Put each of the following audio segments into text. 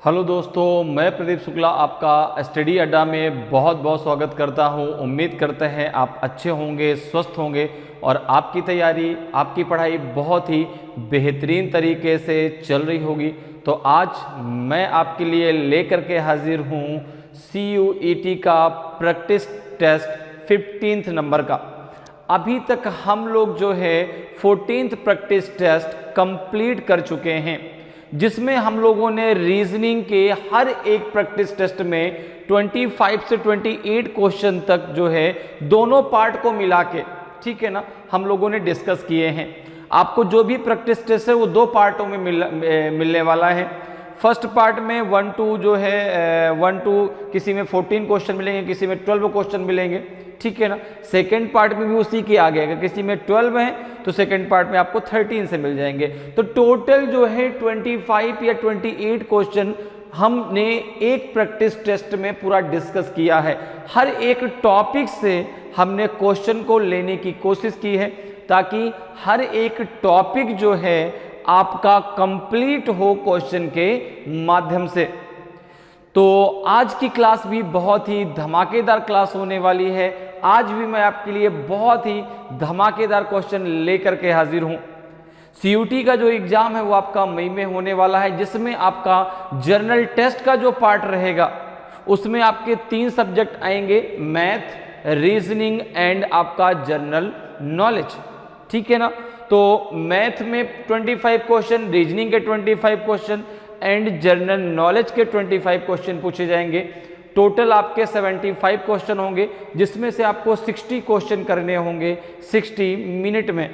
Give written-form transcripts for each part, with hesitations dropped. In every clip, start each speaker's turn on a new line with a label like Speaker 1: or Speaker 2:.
Speaker 1: Hello दोस्तों, मैं प्रदीप शुक्ला आपका स्टडी अड्डा में बहुत बहुत स्वागत करता हूं। उम्मीद करते हैं आप अच्छे होंगे, स्वस्थ होंगे और आपकी तैयारी, आपकी पढ़ाई बहुत ही बेहतरीन तरीके से चल रही होगी। तो आज मैं आपके लिए लेकर के हाजिर हूं CUET का प्रैक्टिस टेस्ट 15th नंबर का। अभी तक हम लोग जो है 14th प्रैक्टिस टेस्ट कंप्लीट कर चुके हैं, जिसमें हम लोगों ने रीजनिंग के हर एक प्रैक्टिस टेस्ट में 25 से 28 क्वेश्चन तक जो है दोनों पार्ट को मिला के, ठीक है ना, हम लोगों ने डिस्कस किए हैं। आपको जो भी प्रैक्टिस टेस्ट है वो दो पार्टों में मिलने वाला है। फर्स्ट पार्ट में 1-2 जो है 1-2 किसी में 14 क्वेश्चन मिलेंगे, किसी में 12 क्वेश्चन मिलेंगे, ठीक है ना। सेकेंड पार्ट में भी उसी के आगे अगर किसी में 12 है तो सेकेंड पार्ट में आपको 13 से मिल जाएंगे। तो टोटल जो है 25 या 28 क्वेश्चन हमने एक प्रैक्टिस टेस्ट में पूरा डिस्कस किया है। हर एक टॉपिक से हमने क्वेश्चन को लेने की कोशिश की है ताकि हर एक टॉपिक जो है आपका कंप्लीट हो क्वेश्चन के माध्यम से। तो आज की क्लास भी बहुत ही धमाकेदार क्लास होने वाली है। आज भी मैं आपके लिए बहुत ही धमाकेदार क्वेश्चन लेकर के हाजिर हूं। CUT का जो एग्जाम है वो आपका मई में होने वाला है, जिसमें आपका जर्नल टेस्ट का जो पार्ट रहेगा उसमें आपके 3 सब्जेक्ट आएंगे, मैथ, रीजनिंग एंड आपका जनरल नॉलेज, ठीक है ना। तो मैथ में 25 क्वेश्चन, रीजनिंग के 25 क्वेश्चन एंड जनरल नॉलेज के 25 क्वेश्चन पूछे जाएंगे। टोटल आपके 75 क्वेश्चन होंगे, जिसमें से आपको 60 क्वेश्चन करने होंगे 60 मिनट में।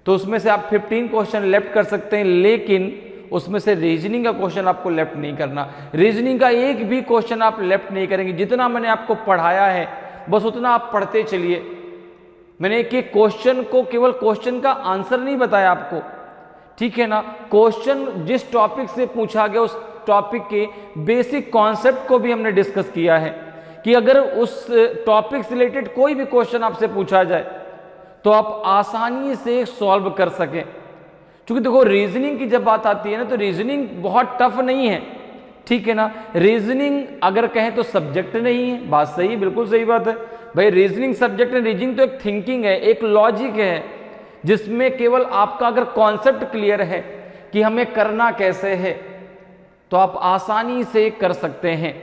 Speaker 1: तो उसमें से आप 15 क्वेश्चन लेफ्ट कर सकते हैं, लेकिन उसमें से रीजनिंग का क्वेश्चन आपको लेफ्ट नहीं करना। रीजनिंग का एक भी क्वेश्चन आप लेफ्ट नहीं करेंगे। जितना मैंने आपको पढ़ाया है बस उतना आप पढ़ते चलिए। मैंने एक एक क्वेश्चन को, केवल क्वेश्चन का आंसर नहीं बताया आपको, ठीक है ना। क्वेश्चन जिस टॉपिक से पूछा गया उस टॉपिक के बेसिक कॉन्सेप्ट को भी हमने डिस्कस किया है कि अगर उस टॉपिक से रिलेटेड कोई भी क्वेश्चन आपसे पूछा जाए तो आप आसानी से सॉल्व कर सकें। क्योंकि देखो, रीजनिंग की जब बात आती है ना तो रीजनिंग बहुत टफ नहीं है, ठीक है ना। रीजनिंग अगर कहें तो सब्जेक्ट नहीं है, बात सही है, बिल्कुल सही बात है भाई। रीजनिंग सब्जेक्ट है, रीजनिंग तो एक थिंकिंग है, एक लॉजिक है, जिसमें केवल आपका अगर कॉन्सेप्ट क्लियर है कि हमें करना कैसे है तो आप आसानी से कर सकते हैं,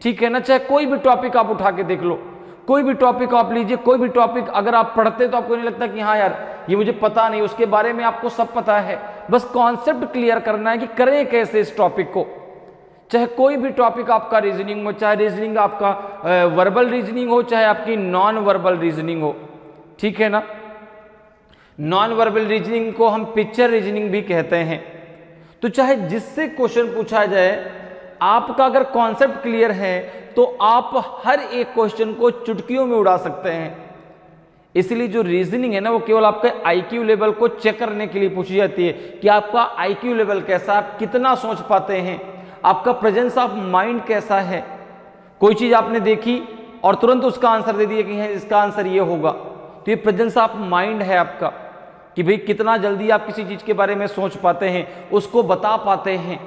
Speaker 1: ठीक है ना। चाहे कोई भी टॉपिक आप उठा के देख लो, कोई भी टॉपिक आप लीजिए, कोई भी टॉपिक अगर आप पढ़ते तो आपको नहीं लगता कि हाँ यार ये मुझे पता नहीं, उसके बारे में आपको सब पता है। बस कॉन्सेप्ट क्लियर करना है कि करें कैसे इस टॉपिक को। चाहे कोई भी टॉपिक आपका रीजनिंग हो, चाहे रीजनिंग आपका वर्बल रीजनिंग हो, चाहे आपकी नॉन वर्बल रीजनिंग हो, ठीक है ना। नॉन वर्बल रीजनिंग को हम पिक्चर रीजनिंग भी कहते हैं। तो चाहे जिससे क्वेश्चन पूछा जाए, आपका अगर कॉन्सेप्ट क्लियर है तो आप हर एक क्वेश्चन को चुटकियों में उड़ा सकते हैं। इसलिए जो रीजनिंग है ना वो केवल आपके IQ लेवल को चेक करने के लिए पूछी जाती है कि आपका IQ लेवल कैसा, आप कितना सोच पाते हैं, आपका प्रेजेंस ऑफ माइंड कैसा है। कोई चीज आपने देखी और तुरंत उसका आंसर दे दिया कि इसका आंसर ये होगा, तो ये प्रेजेंस ऑफ माइंड है आपका कि भाई कितना जल्दी आप किसी चीज के बारे में सोच पाते हैं, उसको बता पाते हैं।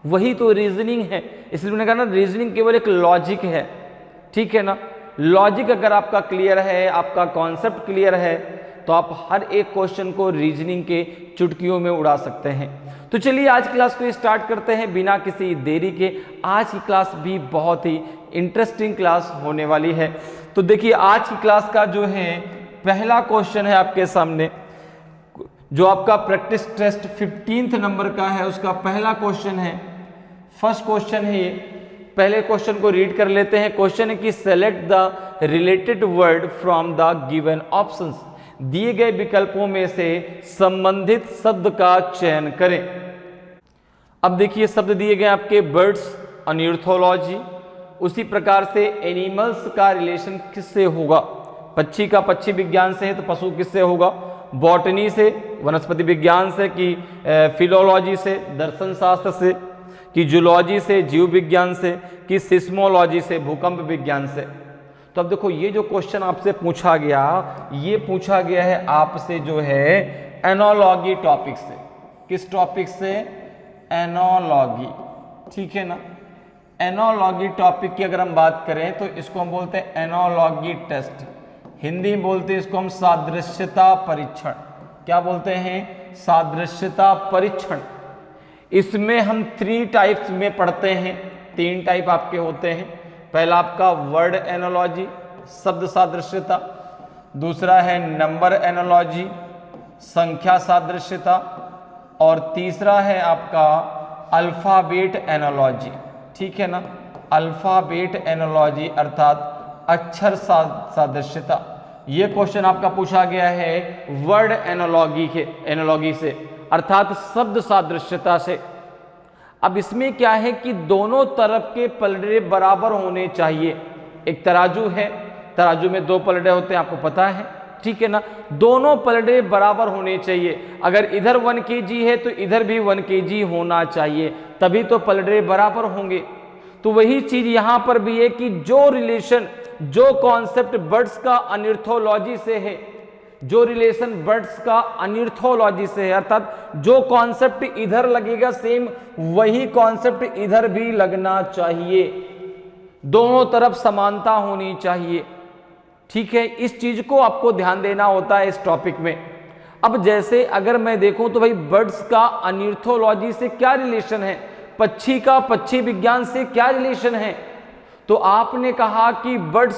Speaker 1: वही तो रीजनिंग है। इसलिए मैंने कहा ना, रीजनिंग केवल एक लॉजिक है, ठीक है ना। लॉजिक अगर आपका क्लियर है, आपका कॉन्सेप्ट क्लियर है, तो आप हर एक क्वेश्चन को रीजनिंग के चुटकियों में उड़ा सकते हैं। तो चलिए आज क्लास को स्टार्ट करते हैं बिना किसी देरी के। आज की क्लास भी बहुत ही इंटरेस्टिंग क्लास होने वाली है। तो देखिए, आज की क्लास का जो है पहला क्वेश्चन है आपके सामने, जो आपका प्रैक्टिस टेस्ट 15th नंबर का है, उसका पहला क्वेश्चन है, फर्स्ट क्वेश्चन है ये। पहले क्वेश्चन को रीड कर लेते हैं। क्वेश्चन है कि select the related word from the given options. दिए गए विकल्पों में से संबंधित शब्द का चयन करें। अब देखिए, शब्द दिए गए आपके बर्ड्स, ऑर्निथोलॉजी, उसी प्रकार से एनिमल्स का रिलेशन किससे होगा। पक्षी का पक्षी विज्ञान से है तो पशु किससे होगा, बॉटनी से, वनस्पति विज्ञान से, कि फिलोलॉजी से, दर्शन शास्त्र से, कि जूलॉजी से, जीव विज्ञान से, कि सिस्मोलॉजी से, भूकंप विज्ञान से। तो अब देखो, ये जो क्वेश्चन आपसे पूछा गया, ये पूछा गया है आपसे जो है एनोलॉजी टॉपिक से। किस टॉपिक से, एनोलॉजी, ठीक है ना। एनोलॉजी टॉपिक की अगर हम बात करें तो इसको हम बोलते हैं एनोलॉजी टेस्ट, हिंदी में बोलते हैं इसको हम सादृश्यता परीक्षण। क्या बोलते हैं? सादृश्यता परीक्षण। इसमें हम 3 टाइप्स में पढ़ते हैं, 3 टाइप आपके होते हैं। पहला आपका वर्ड एनोलॉजी, शब्द सादृश्यता, दूसरा है नंबर एनोलॉजी, संख्या सादृश्यता, और तीसरा है आपका अल्फाबेट एनोलॉजी। ठीक है ना, अल्फाबेट एनोलॉजी अर्थात अक्षर सादृश्यता। ये क्वेश्चन आपका पूछा गया है वर्ड एनोलॉजी से अर्थात शब्द सादृश्यता से। अब इसमें क्या है कि दोनों तरफ के पलड़े बराबर होने चाहिए। एक तराजू है, तराजू में 2 पलड़े होते हैं, आपको पता है, ठीक है ना। दोनों पलड़े बराबर होने चाहिए। अगर इधर 1 kg है तो इधर भी 1 kg होना चाहिए, तभी तो पलड़े बराबर होंगे। तो वही चीज यहां पर भी है कि जो रिलेशन, जो कॉन्सेप्ट बर्ड्स का अनिर्थोलॉजी से है, जो रिलेशन बर्ड्स का अनिर्थोलॉजी से है, अर्थात जो कॉन्सेप्ट इधर लगेगा सेम वही कॉन्सेप्ट इधर भी लगना चाहिए, दोनों तरफ समानता होनी चाहिए। ठीक है, इस चीज को आपको ध्यान देना होता है इस टॉपिक में। अब जैसे अगर मैं देखूं तो भाई बर्ड्स का अनिर्थोलॉजी से क्या रिलेशन है, पक्षी का पक्षी विज्ञान से क्या रिलेशन है। तो आपने कहा कि बर्ड्स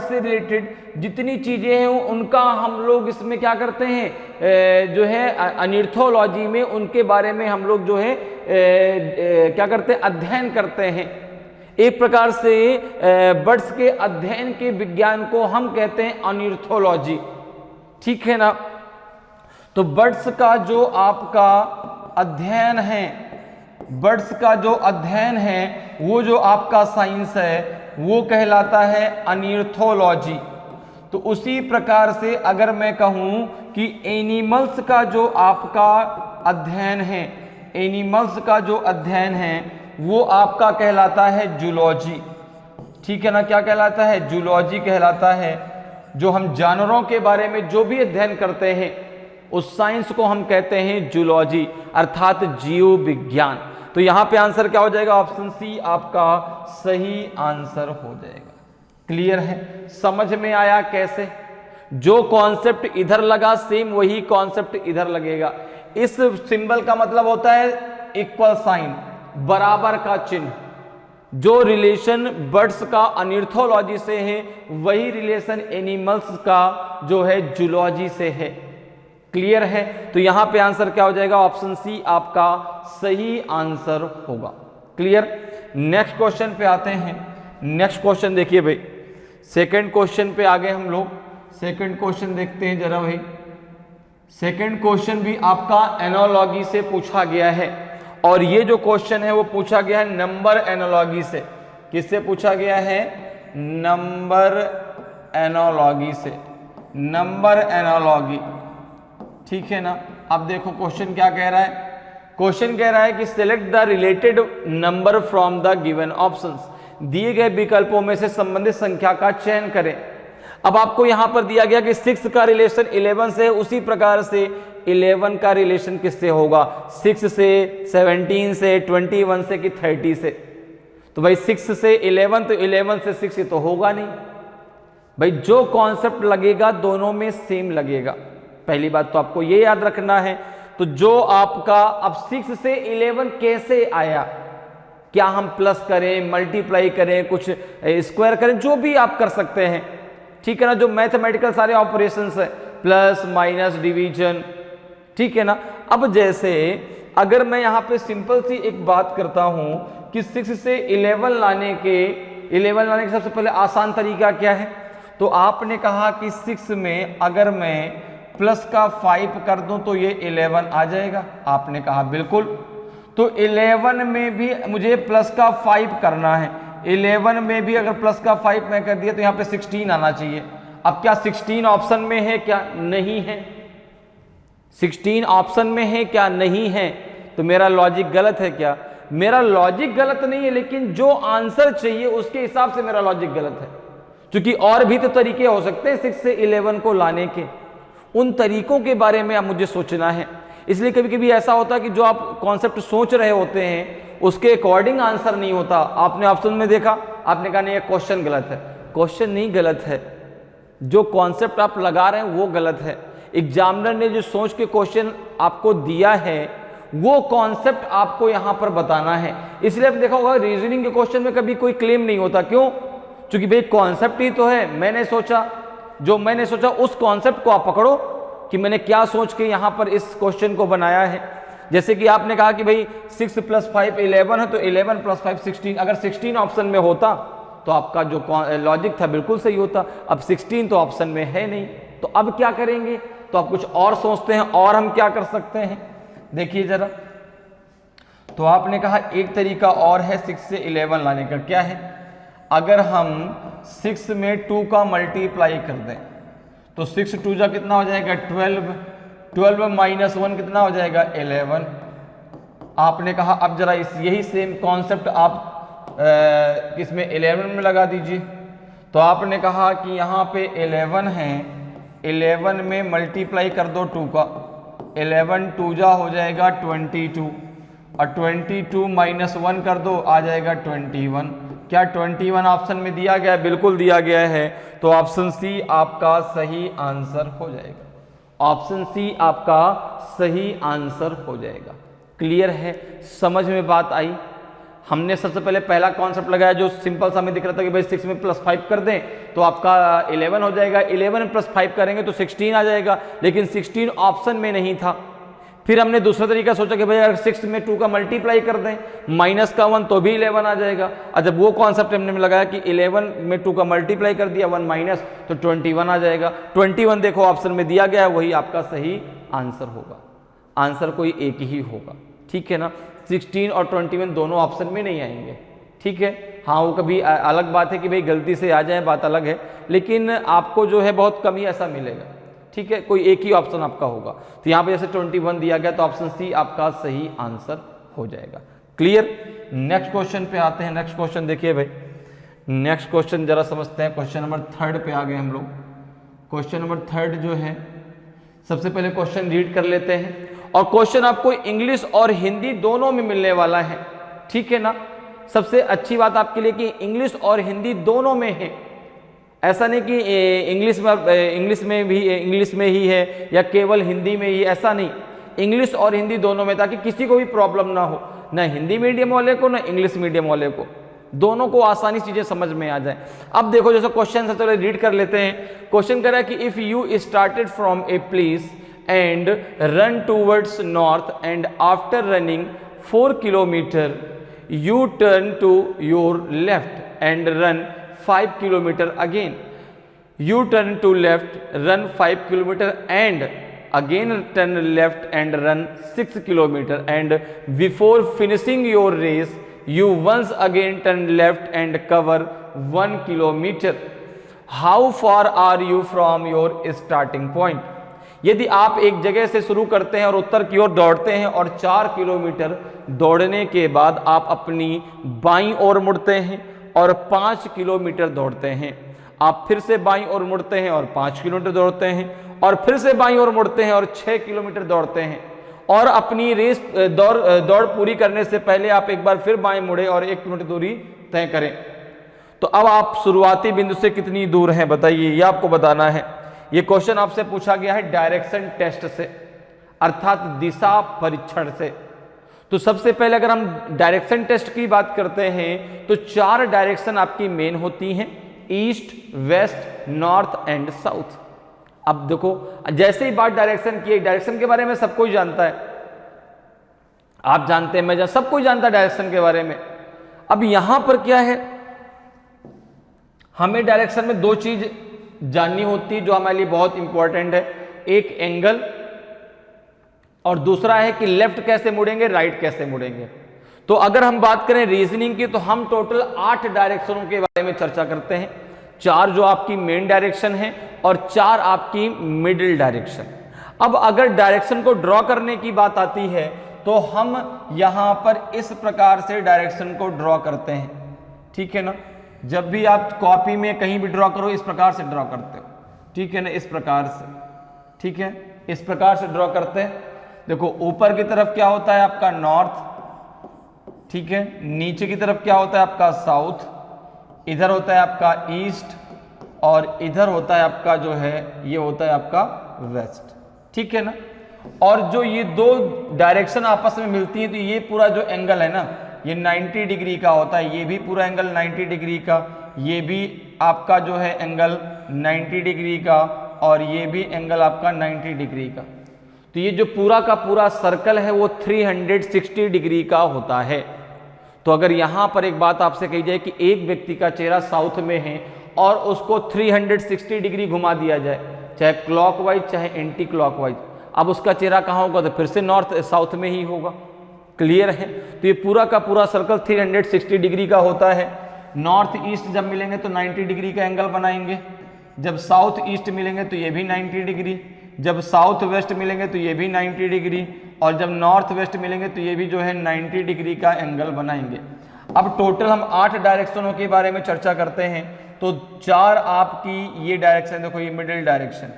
Speaker 1: से रिलेटेड जितनी चीजें हैं उनका हम लोग इसमें क्या करते हैं, जो है अनिर्थोलॉजी में उनके बारे में हम लोग जो है क्या करते हैं, अध्ययन करते हैं। एक प्रकार से बर्ड्स के अध्ययन के विज्ञान को हम कहते हैं अनिर्थोलॉजी। ठीक है ना। तो बर्ड्स का जो आपका अध्ययन है, बर्ड्स का जो अध्ययन है वो जो आपका साइंस है वो कहलाता है अनिर्थोलॉजी। तो उसी प्रकार से अगर मैं कहूं कि एनिमल्स का जो आपका अध्ययन है, एनिमल्स का जो अध्ययन है वो आपका कहलाता है जूलॉजी। ठीक है ना, क्या कहलाता है? जूलॉजी कहलाता है। जो हम जानवरों के बारे में जो भी अध्ययन करते हैं उस साइंस को हम कहते हैं जूलॉजी अर्थात जीव विज्ञान। तो यहां पे आंसर क्या हो जाएगा? ऑप्शन सी आपका सही आंसर हो जाएगा। क्लियर है? समझ में आया कैसे? जो कॉन्सेप्ट इधर लगा सेम वही कॉन्सेप्ट इधर लगेगा। इस सिंबल का मतलब होता है इक्वल साइन, बराबर का चिन्ह। जो रिलेशन बर्ड्स का अनिर्थोलॉजी से है वही रिलेशन एनिमल्स का जो है जूलॉजी से है। क्लियर है? तो यहां पे आंसर क्या हो जाएगा? ऑप्शन सी आपका सही आंसर होगा। क्लियर? नेक्स्ट क्वेश्चन पे आते हैं। नेक्स्ट क्वेश्चन देखिए भाई, सेकंड क्वेश्चन पे आ गए हम लोग। सेकंड क्वेश्चन देखते हैं जरा भाई। सेकंड क्वेश्चन भी आपका एनोलॉजी से पूछा गया है, और ये जो क्वेश्चन है वो पूछा गया है नंबर एनोलॉजी से। किससे पूछा गया है? नंबर एनोलॉजी से। नंबर एनोलॉजी, ठीक है ना। अब देखो क्वेश्चन क्या कह रहा है। क्वेश्चन कह रहा है कि select the related number from the given options. दिए गए विकल्पों में से संबंधित संख्या का चयन करें। अब आपको यहां पर दिया गया कि 6 का रिलेशन 11 से, उसी प्रकार से 11 का रिलेशन किससे होगा? 6 से, 17 से, 21 से कि 30 से। तो भाई 6 से 11 तो 11 से 6 ये तो होगा नहीं भाई। जो कॉन्सेप्ट लगेगा दोनों में सेम लगेगा, पहली बात तो आपको ये याद रखना है। तो जो आपका अब 6 से 11 कैसे आया? क्या हम प्लस करें, मल्टीप्लाई करें, कुछ स्क्वायर करें, जो भी आप कर सकते हैं। ठीक है ना। जो मैथमेटिकल सारे ऑपरेशंस है, प्लस माइनस डिवीजन, ठीक है ना। अब जैसे अगर मैं यहां पे सिंपल सी एक बात करता हूं कि 6 से 11 लाने के सबसे पहले आसान तरीका क्या है? तो आपने कहा कि 6 में अगर मैं प्लस का 5 कर दूं तो ये 11 आ जाएगा। आपने कहा बिल्कुल। तो 11 में भी मुझे प्लस का 5 करना है। 11 में भी अगर प्लस का 5 मैं कर दिया तो यहाँ पे 16 आना चाहिए। अब क्या 16 ऑप्शन में है? क्या नहीं है? 16 ऑप्शन में है क्या? नहीं है। तो मेरा लॉजिक गलत है क्या? मेरा लॉजिक गलत नहीं है, लेकिन जो आंसर चाहिए उसके हिसाब से मेरा लॉजिक गलत है। क्योंकि और भी तो तरीके हो सकते हैं 6 से 11 को लाने के। उन तरीकों के बारे में अब मुझे सोचना है। इसलिए कभी कभी ऐसा होता है कि जो आप कॉन्सेप्ट सोच रहे होते हैं उसके अकॉर्डिंग आंसर नहीं होता। आपने ऑप्शन में देखा, आपने कहा नहीं ये क्वेश्चन गलत है। क्वेश्चन नहीं गलत है, जो कॉन्सेप्ट आप लगा रहे हैं वो गलत है। एग्जामिनर ने जो सोच के क्वेश्चन आपको दिया है वो कॉन्सेप्ट आपको यहां पर बताना है। इसलिए आप देखा होगा रीजनिंग के क्वेश्चन में कभी कोई क्लेम नहीं होता। क्यों? क्योंकि भाई कॉन्सेप्ट ही तो है, मैंने सोचा, जो मैंने सोचा उस कॉन्सेप्ट को आप पकड़ो कि मैंने क्या सोच के यहां पर इस क्वेश्चन को बनाया है। जैसे कि आपने कहा कि भाई 6 + 5 11 है, तो 11 + 5 16। अगर 16 ऑप्शन में होता तो आपका जो लॉजिक था बिल्कुल सही होता। अब 16 तो ऑप्शन में है नहीं, तो अब क्या करेंगे? तो आप कुछ और सोचते हैं, और हम क्या कर सकते हैं देखिए जरा। तो आपने कहा एक तरीका और है 6 से 11 लाने का। क्या है? अगर हम 6 में 2 का मल्टीप्लाई कर दें तो 6 2 जा कितना हो जाएगा 12, 12 - 1 कितना हो जाएगा 11। आपने कहा अब जरा यही सेम कॉन्सेप्ट आप किसमें 11 में लगा दीजिए। तो आपने कहा कि यहाँ पे 11 है, 11 में मल्टीप्लाई कर दो 2 का, 11 2 जा हो जाएगा 22, और 22 - 1 कर दो आ जाएगा 21। क्या 21 ऑप्शन में दिया गया है? बिल्कुल दिया गया है। तो ऑप्शन सी आपका सही आंसर हो जाएगा। ऑप्शन सी आपका सही आंसर हो जाएगा। क्लियर है? समझ में बात आई? हमने सबसे पहले पहला कॉन्सेप्ट लगाया जो सिंपल सा हमें दिख रहा था कि भाई 6 में +5 कर दें तो आपका 11 हो जाएगा, 11 में +5 करेंगे तो 16 आ जाएगा, लेकिन 16 ऑप्शन में नहीं था। फिर हमने दूसरा तरीका सोचा कि भाई अगर 6 में 2 का मल्टीप्लाई कर दें -1 तो भी 11 आ जाएगा। और जब वो कॉन्सेप्ट हमने लगाया कि 11 में 2 का मल्टीप्लाई कर दिया 1 माइनस तो 21 आ जाएगा। 21 देखो ऑप्शन में दिया गया है, वही आपका सही आंसर होगा। आंसर कोई एक ही होगा, ठीक है ना। 16 और 21 दोनों ऑप्शन में नहीं आएंगे, ठीक है। हाँ वो कभी अलग बात है कि भाई गलती से आ जाए, बात अलग है, लेकिन आपको जो है बहुत कम ही ऐसा मिलेगा, ठीक है। कोई एक ही ऑप्शन आपका होगा। तो यहाँ पे जैसे 21 दिया गया तो ऑप्शन सी आपका सही आंसर हो जाएगा। क्लियर? नेक्स्ट क्वेश्चन पे आते हैं। नेक्स्ट क्वेश्चन देखिए भाई, नेक्स्ट क्वेश्चन जरा समझते हैं। क्वेश्चन नंबर 3 पे आ गए हम लोग। क्वेश्चन नंबर 3 जो है, सबसे पहले क्वेश्चन रीड कर लेते हैं। और क्वेश्चन आपको इंग्लिश और हिंदी दोनों में मिलने वाला है, ठीक है ना। सबसे अच्छी बात आपके लिए कि इंग्लिश और हिंदी दोनों में है। ऐसा नहीं कि इंग्लिश में ही है या केवल हिंदी में ही, ऐसा नहीं। इंग्लिश और हिंदी दोनों में, ताकि किसी को भी प्रॉब्लम ना हो, ना हिंदी मीडियम वाले को ना इंग्लिश मीडियम वाले को, दोनों को आसानी चीजें समझ में आ जाए। अब देखो जैसे क्वेश्चन है, चलो रीड कर लेते हैं। क्वेश्चन कह रहा है कि if you started from a place and run towards north and after running 4 kilometer you turn to your left and run 5 kilometer again. You turn to left, run 5 kilometer and again turn left and run 6 kilometer, and before finishing your race you once again turn left and cover 1 kilometer. How far are you from your starting point? यदि आप एक जगह से शुरू करते हैं और उत्तर की ओर दौड़ते हैं और 4 किलोमीटर दौड़ने के बाद आप अपनी बाईं ओर मुड़ते हैं और 5 किलोमीटर दौड़ते हैं, आप फिर से बाईं ओर मुड़ते हैं और 5 किलोमीटर दौड़ते हैं, और फिर से बाईं ओर मुड़ते हैं और 6 किलोमीटर दौड़ते हैं, और अपनी रेस दौड़ पूरी करने से पहले आप एक बार फिर बाएं मुड़े और 1 किलोमीटर दूरी तय करें। तो अब आप शुरुआती बिंदु से कितनी दूर हैं बताइए, ये आपको बताना है। ये क्वेश्चन आपसे पूछा गया है डायरेक्शन टेस्ट से, अर्थात दिशा परीक्षण से। तो सबसे पहले अगर हम डायरेक्शन टेस्ट की बात करते हैं तो 4 डायरेक्शन आपकी मेन होती हैं, east, west, north and south. अब देखो जैसे ही बात डायरेक्शन की, डायरेक्शन के बारे में सब कोई जानता है, आप जानते हैं, मैं सब कोई जानता है डायरेक्शन के बारे में। अब यहां पर क्या है, हमें डायरेक्शन में 2 चीज जाननी होती है जो हमारे लिए बहुत इंपॉर्टेंट है, एक एंगल और दूसरा है कि लेफ्ट कैसे मुड़ेंगे, राइट कैसे मुड़ेंगे। तो अगर हम बात करें रीजनिंग की तो हम टोटल 8 डायरेक्शनों के बारे में चर्चा करते हैं, 4 जो आपकी मेन डायरेक्शन है और 4 आपकी मिडिल डायरेक्शन। अब अगर डायरेक्शन को ड्रॉ करने की बात आती है तो हम यहां पर इस प्रकार से डायरेक्शन को ड्रॉ करते हैं, ठीक है ना। जब भी आप कॉपी में कहीं भी ड्रॉ करो इस प्रकार से ड्रॉ करते हो, ठीक है ना, इस प्रकार से, ठीक है, इस प्रकार से ड्रॉ करते हैं। देखो ऊपर की तरफ क्या होता है आपका नॉर्थ, ठीक है, नीचे की तरफ क्या होता है आपका साउथ, इधर होता है आपका ईस्ट और इधर होता है आपका जो है ये होता है आपका वेस्ट, ठीक है ना। और जो ये दो डायरेक्शन आपस में मिलती है तो ये पूरा जो एंगल है ना ये 90 डिग्री का होता है, ये भी पूरा एंगल 90 डिग्री का, ये भी आपका जो है एंगल 90 डिग्री का और ये भी एंगल आपका 90 डिग्री का। तो ये जो पूरा का पूरा सर्कल है वो 360 डिग्री का होता है। तो अगर यहां पर एक बात आपसे कही जाए कि एक व्यक्ति का चेहरा साउथ में है और उसको 360 डिग्री घुमा दिया जाए, चाहे क्लॉकवाइज चाहे एंटी क्लॉकवाइज, अब उसका चेहरा कहाँ होगा, तो फिर से नॉर्थ साउथ में ही होगा। क्लियर है। तो ये पूरा का पूरा सर्कल 360 डिग्री का होता है। नॉर्थ ईस्ट जब मिलेंगे तो 90 डिग्री का एंगल बनाएंगे, जब साउथ ईस्ट मिलेंगे तो ये भी 90 डिग्री, जब साउथ वेस्ट मिलेंगे तो ये भी 90 डिग्री और जब नॉर्थ वेस्ट मिलेंगे तो ये भी जो है 90 डिग्री का एंगल बनाएंगे। अब टोटल हम 8 डायरेक्शनों के बारे में चर्चा करते हैं। तो 4 आपकी ये डायरेक्शन, देखो ये मिडिल डायरेक्शन,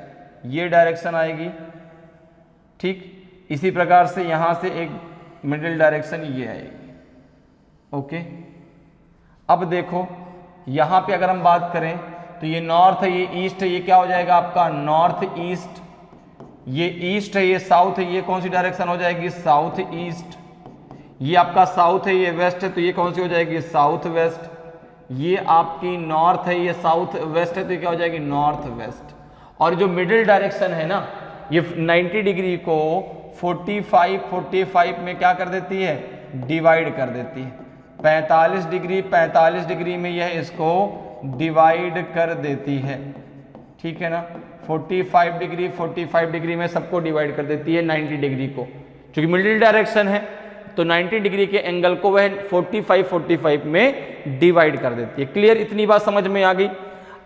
Speaker 1: ये डायरेक्शन आएगी, ठीक। इसी प्रकार से यहां से एक मिडिल डायरेक्शन ये आएगी, ओके। अब देखो यहां पे अगर हम बात करें तो ये नॉर्थ है, ये ईस्ट है, ये क्या हो जाएगा आपका नॉर्थ ईस्ट, ये ईस्ट है, ये साउथ है, ये कौन सी डायरेक्शन हो जाएगी साउथ ईस्ट, ये आपका साउथ है, ये वेस्ट है, तो ये कौन सी हो जाएगी साउथ वेस्ट, ये आपकी नॉर्थ है, ये साउथ वेस्ट है, तो ये क्या हो जाएगी नॉर्थ वेस्ट। और जो मिडिल डायरेक्शन है ना ये 90 डिग्री को 45 में क्या कर देती है, डिवाइड कर देती है। 45 डिग्री में यह इसको डिवाइड कर देती है, ठीक है ना। 45 डिग्री में सबको डिवाइड कर देती है 90 डिग्री को, क्योंकि मिडिल डायरेक्शन है तो 90 डिग्री के एंगल को वह 45 में डिवाइड कर देती है। क्लियर, इतनी बात समझ में आ गई।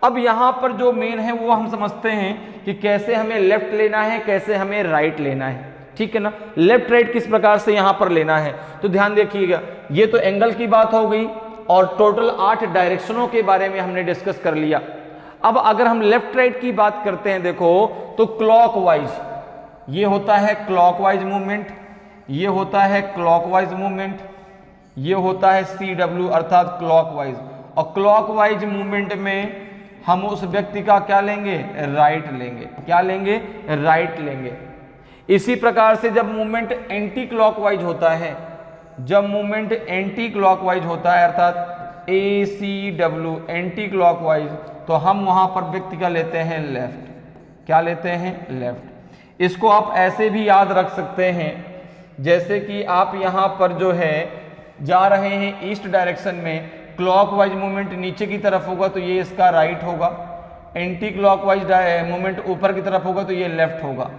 Speaker 1: अब यहां पर जो मेन है वो हम समझते हैं कि कैसे हमें लेफ्ट लेना है, कैसे हमें राइट लेना है, ठीक है ना। लेफ्ट राइट किस प्रकार से यहां पर लेना है तो ध्यान देखिएगा, ये तो एंगल की बात हो गई और टोटल 8 डायरेक्शनों के बारे में हमने डिस्कस कर लिया। अब अगर हम लेफ्ट राइट की बात करते हैं देखो तो क्लॉकवाइज, ये होता है क्लॉकवाइज मूवमेंट, ये होता है क्लॉकवाइज मूवमेंट, ये होता है CW अर्थात क्लॉकवाइज। और क्लॉकवाइज मूवमेंट में हम उस व्यक्ति का क्या लेंगे, राइट लेंगे, क्या लेंगे, राइट लेंगे। इसी प्रकार से जब मूवमेंट एंटी क्लॉकवाइज होता है, जब मूवमेंट एंटी क्लॉकवाइज होता है अर्थात ACW एंटी क्लॉकवाइज, तो हम वहां पर व्यक्ति का लेते हैं लेफ्ट, क्या लेते हैं लेफ्ट। इसको आप ऐसे भी याद रख सकते हैं जैसे कि आप यहां पर जो है जा रहे हैं ईस्ट डायरेक्शन में, क्लॉकवाइज मूवमेंट नीचे की तरफ होगा तो ये इसका राइट होगा, एंटी क्लॉकवाइज मूवमेंट ऊपर की तरफ होगा तो ये लेफ्ट होगा।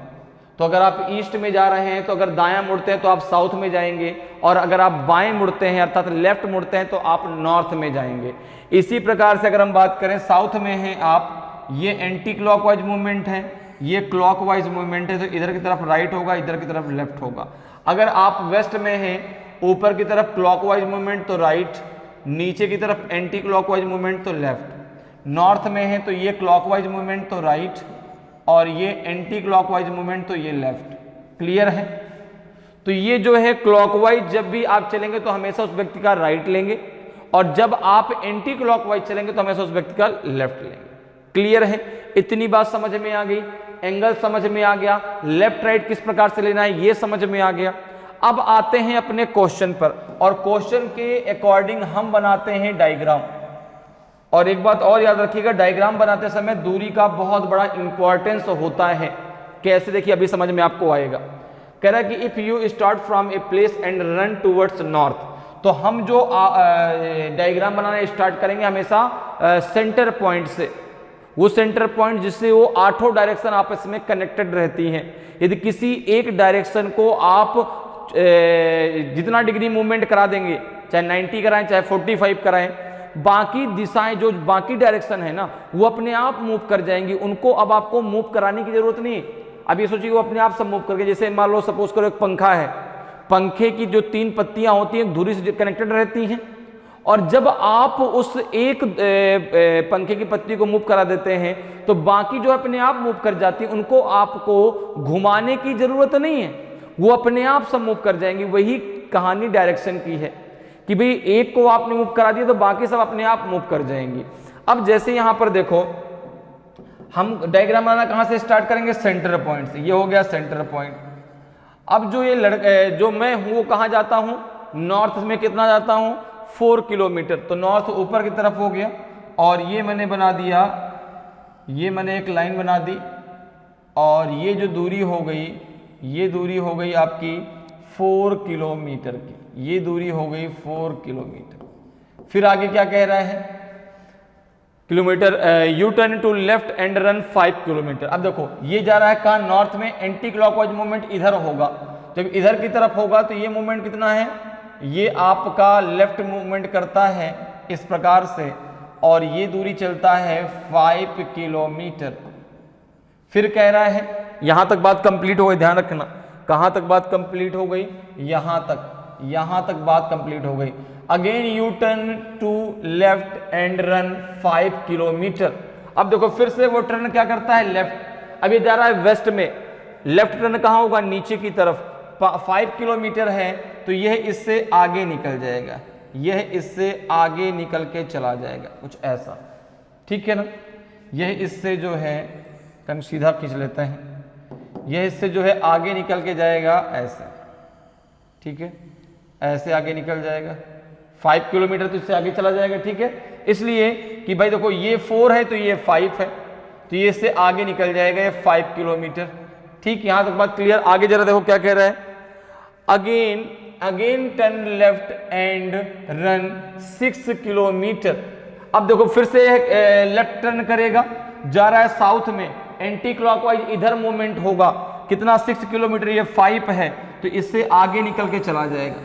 Speaker 1: तो अगर आप ईस्ट में जा रहे हैं तो अगर दायां मुड़ते हैं तो आप साउथ में जाएंगे, और अगर आप बाएं मुड़ते हैं अर्थात लेफ्ट मुड़ते हैं तो आप नॉर्थ में जाएंगे। इसी प्रकार से अगर हम बात करें साउथ में हैं आप, ये एंटी क्लॉकवाइज मूवमेंट है, ये क्लॉकवाइज मूवमेंट है, तो इधर की तरफ राइट होगा, इधर की तरफ लेफ्ट होगा। अगर आप वेस्ट में हैं, ऊपर की तरफ क्लॉकवाइज मूवमेंट तो राइट, नीचे की तरफ एंटी क्लॉकवाइज मूवमेंट तो लेफ्ट। नॉर्थ में है तो ये क्लॉकवाइज मूवमेंट तो राइट और ये एंटी क्लॉकवाइज मूवमेंट तो ये लेफ्ट। क्लियर है। तो ये जो है क्लॉकवाइज जब भी आप चलेंगे तो हमेशा उस व्यक्ति का राइट लेंगे, और जब आप एंटी क्लॉकवाइज चलेंगे तो हमेशा उस व्यक्ति का लेफ्ट लेंगे। क्लियर है, इतनी बात समझ में आ गई, एंगल समझ में आ गया, लेफ्ट राइट किस प्रकार से लेना है ये समझ में आ गया। अब आते हैं अपने क्वेश्चन पर, और क्वेश्चन के अकॉर्डिंग हम बनाते हैं डायग्राम। और एक बात और याद रखिएगा, डायग्राम बनाते समय दूरी का बहुत बड़ा इंपॉर्टेंस होता है। कैसे, देखिए अभी समझ में आपको आएगा। कह रहा है कि if you start from a place and run towards north, तो हम जो डायग्राम बनाना स्टार्ट करेंगे हमेशा सेंटर पॉइंट से, वो सेंटर पॉइंट जिससे वो 8 डायरेक्शन आपस में कनेक्टेड रहती हैं। यदि किसी एक डायरेक्शन को आप जितना डिग्री मूवमेंट करा देंगे, चाहे 90 कराएं चाहे 45 कराएं, बाकी दिशाएं जो बाकी डायरेक्शन है ना वो अपने आप मूव कर जाएंगी, उनको अब आपको मूव कराने की जरूरत नहीं। अब ये सोचिए वो अपने आप सब मूव करके, जैसे मान लो सपोज करो एक पंखा है, पंखे की जो 3 पत्तियां होती हैं धुरी से कनेक्टेड रहती हैं, और जब आप उस एक पंखे की पत्ती को मूव करा देते हैं तो बाकी जो अपने आप मूव कर जाती है, उनको आपको घुमाने की जरूरत नहीं है, वो अपने आप सब मूव कर जाएंगी। वही कहानी डायरेक्शन की है कि भाई एक को आपने मूव करा दिया तो बाकी सब अपने आप मूव कर जाएंगी। अब जैसे यहां पर देखो, हम डायग्राम बनाना कहां से स्टार्ट करेंगे, सेंटर पॉइंट से। ये हो गया सेंटर पॉइंट। अब जो ये जो मैं हूं वो कहां जाता हूं, नॉर्थ में कितना जाता हूं, 4 किलोमीटर। तो नॉर्थ ऊपर की तरफ हो गया, और ये मैंने बना दिया, ये मैंने एक लाइन बना दी, और ये जो दूरी हो गई, ये दूरी हो गई आपकी 4 किलोमीटर की, ये दूरी हो गई 4 किलोमीटर। फिर आगे क्या कह रहा है, kilometre, you turn to left and run 5 kilometre. अब देखो ये जा रहा है कहाँ, नॉर्थ में, एंटी क्लॉकवाइज मूवमेंट इधर होगा। जब इधर की तरफ होगा तो ये मूवमेंट कितना है, ये आपका लेफ्ट मूवमेंट करता है इस प्रकार से, और ये दूरी चलता है 5 किलोमीटर। फिर कह रहा है, यहां तक बात कंप्लीट हो गई, ध्यान रखना, कहां तक बात कंप्लीट हो गई, यहां तक बात कंप्लीट हो गई। Again you turn to left and run 5 kilometre. अब देखो फिर से वो टर्न क्या करता है, लेफ्ट। अब ये जा रहा है वेस्ट में, लेफ्ट टर्न कहां होगा, नीचे की तरफ। 5 किलोमीटर है तो यह इससे आगे निकल जाएगा, यह इससे आगे निकल के चला जाएगा, कुछ ऐसा, ठीक है ना। यह इससे जो है, कहीं सीधा खींच लेते हैं, यह इससे जो है आगे निकल के जाएगा ऐसे, ठीक है, ऐसे आगे निकल जाएगा। 5 किलोमीटर तो इससे आगे चला जाएगा, ठीक है। इसलिए कि भाई देखो ये 4 है तो ये 5 है, तो ये इससे आगे निकल जाएगा, ये 5 किलोमीटर, ठीक। यहां तक बात क्लियर। आगे जरा देखो क्या कह रहा है, again turn left and run 6 kilometre. अब देखो फिर से लेफ्ट टर्न करेगा, जा रहा है साउथ में, एंटी क्लॉकवाइज इधर मूवमेंट होगा, कितना, 6 किलोमीटर, ये 5 है तो इससे आगे निकल के चला जाएगा,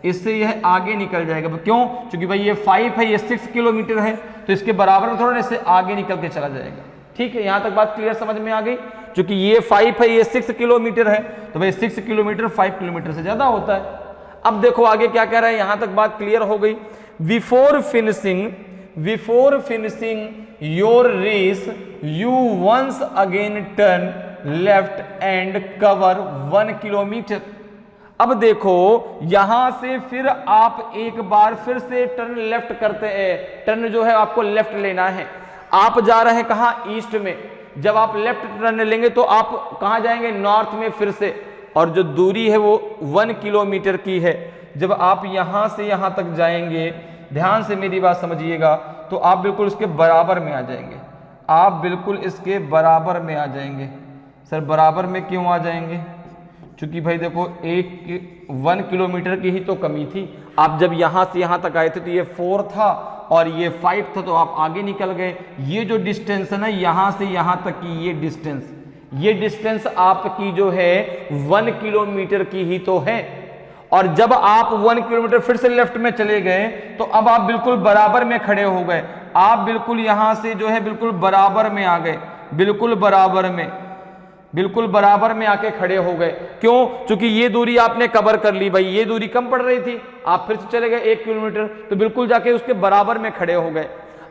Speaker 1: इससे यह आगे निकल जाएगा। क्यों, क्योंकि भाई ये 5 है, ये 6 किलोमीटर है, तो इसके बराबर में थोड़ा इससे आगे निकल के चला जाएगा, ठीक है। यहां तक बात क्लियर समझ में आ गई। क्योंकि ये 5 है, ये 6 किलोमीटर है, तो भाई 6 किलोमीटर 5 किलोमीटर से ज्यादा होता है। अब देखो आगे क्या कह रहा है, यहां तक बात क्लियर हो गई। Before finishing your race you once again turn left and cover 1 kilometre. अब देखो यहां से फिर आप एक बार फिर से टर्न लेफ्ट करते हैं, टर्न जो है आपको लेफ्ट लेना है। आप जा रहे हैं कहां, ईस्ट में। जब आप लेफ्ट टर्न लेंगे तो आप कहां जाएंगे, नॉर्थ में फिर से, और जो दूरी है वो 1 किलोमीटर की है। जब आप यहां से यहां तक जाएंगे, ध्यान से मेरी बात समझिएगा, तो आप बिल्कुल इसके बराबर में आ जाएंगे, आप बिल्कुल इसके बराबर में आ जाएंगे। सर बराबर में क्यों आ जाएंगे, क्योंकि भाई देखो 1 किलोमीटर की ही तो कमी थी। आप जब यहां से यहां तक आए थे तो ये 4 था और ये 5 था, तो आप आगे निकल गए। ये जो डिस्टेंस है ना, यहां से यहां तक की ये डिस्टेंस आपकी जो है 1 किलोमीटर की ही तो है। और जब आप 1 किलोमीटर फिर से लेफ्ट में चले गए तो अब आप बिल्कुल बराबर में खड़े हो गए। आप बिल्कुल यहां से जो है बिल्कुल बराबर में आ गए, बिल्कुल बराबर में आके खड़े हो गए। क्यों, क्योंकि ये दूरी आपने कवर कर ली। भाई ये दूरी कम पड़ रही थी, आप फिर से चले गए 1 किलोमीटर, तो बिल्कुल जाके उसके बराबर में खड़े हो गए।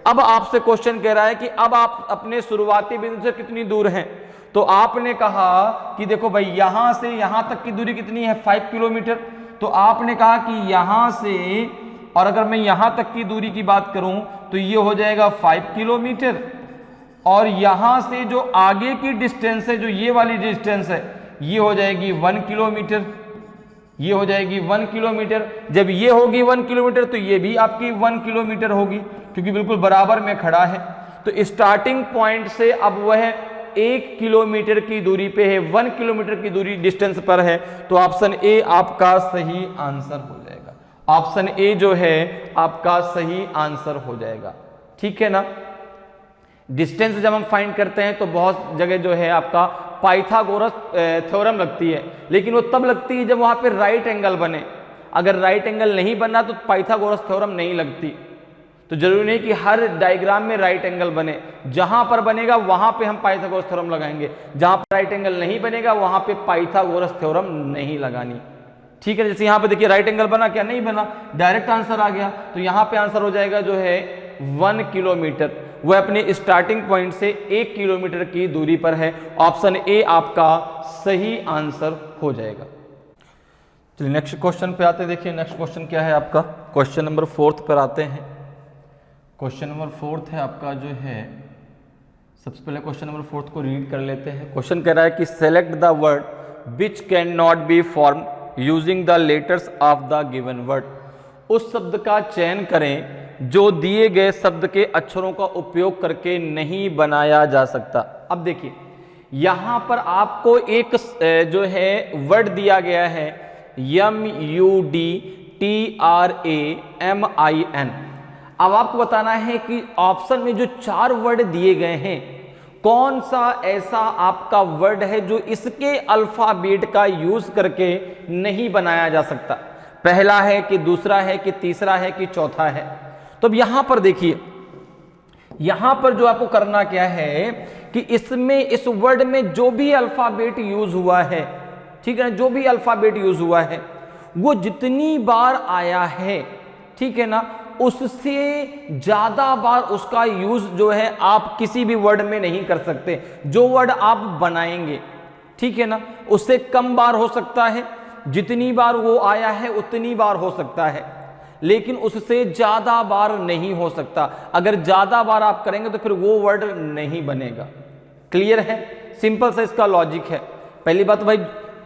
Speaker 1: अब आपसे क्वेश्चन कह रहा है कि अब आप अपने शुरुआती बिंदु से कितनी दूर हैं। तो आपने कहा कि देखो भाई यहां से यहां तक की दूरी कितनी है, 5 किलोमीटर। तो आपने कहा कि यहां से, और अगर मैं यहां तक की दूरी की बात करूं तो ये हो जाएगा 5 किलोमीटर, और यहां से जो आगे की डिस्टेंस है, जो ये वाली डिस्टेंस है, ये हो जाएगी 1 किलोमीटर, ये हो जाएगी 1 किलोमीटर। जब ये होगी 1 किलोमीटर तो ये भी आपकी 1 किलोमीटर होगी, क्योंकि बिल्कुल बराबर में खड़ा है। तो स्टार्टिंग पॉइंट से अब वह 1 किलोमीटर की दूरी पे है, 1 किलोमीटर की दूरी डिस्टेंस पर है। तो ऑप्शन ए आपका सही आंसर हो जाएगा। ऑप्शन ए जो है आपका सही आंसर हो जाएगा, ठीक है ना। डिस्टेंस जब हम फाइंड करते हैं तो बहुत जगह जो है आपका पाइथागोरस थ्योरम लगती है, लेकिन वो तब लगती है जब वहां पे राइट एंगल बने। अगर राइट एंगल नहीं बना तो पाइथागोरस थ्योरम नहीं लगती। तो जरूरी नहीं कि हर डायग्राम में राइट एंगल बने, जहां पर बनेगा वहां पे हम पाइथागोरस थ्योरम लगाएंगे, जहां पर राइट एंगल नहीं बनेगा वहां पे पाइथागोरस थ्योरम नहीं लगानी, ठीक है। जैसे यहां पे देखिए राइट एंगल बना क्या, नहीं बना, डायरेक्ट आंसर आ गया। तो यहां पे आंसर हो जाएगा जो है 1 किलोमीटर, वह अपने स्टार्टिंग पॉइंट से 1 किलोमीटर की दूरी पर है। ऑप्शन ए आपका सही आंसर हो जाएगा। चलिए नेक्स्ट क्वेश्चन पे आते हैं। देखिए नेक्स्ट क्वेश्चन क्या है आपका, क्वेश्चन नंबर 4 पर आते हैं। क्वेश्चन नंबर 4 है आपका जो है, सबसे पहले क्वेश्चन नंबर 4 को रीड कर लेते हैं। क्वेश्चन कह रहा है कि select the word which can not be form using the letters of the given word. उस शब्द का चयन करें जो दिए गए शब्द के अक्षरों का उपयोग करके नहीं बनाया जा सकता। अब देखिए यहां पर आपको एक जो है वर्ड दिया गया है MUDTRAMIN। अब आपको बताना है कि ऑप्शन में जो 4 वर्ड दिए गए हैं कौन सा ऐसा आपका वर्ड है जो इसके अल्फाबेट का यूज करके नहीं बनाया जा सकता। पहला है कि दूसरा है कि तीसरा है कि चौथा है। तो अब यहां पर देखिए, यहां पर जो आपको करना क्या है कि इसमें इस वर्ड में जो भी अल्फाबेट यूज हुआ है, ठीक है ना, जो भी अल्फाबेट यूज हुआ है वो जितनी बार आया है, ठीक है ना, उससे ज्यादा बार उसका यूज जो है आप किसी भी वर्ड में नहीं कर सकते। जो वर्ड आप बनाएंगे, ठीक है ना, उससे कम बार हो सकता है, जितनी बार वो आया है उतनी बार हो सकता है, लेकिन उससे ज्यादा बार नहीं हो सकता। अगर ज्यादा बार आप करेंगे तो फिर वो वर्ड नहीं बनेगा। क्लियर है? सिंपल सा इसका लॉजिक है। पहली बात भाई,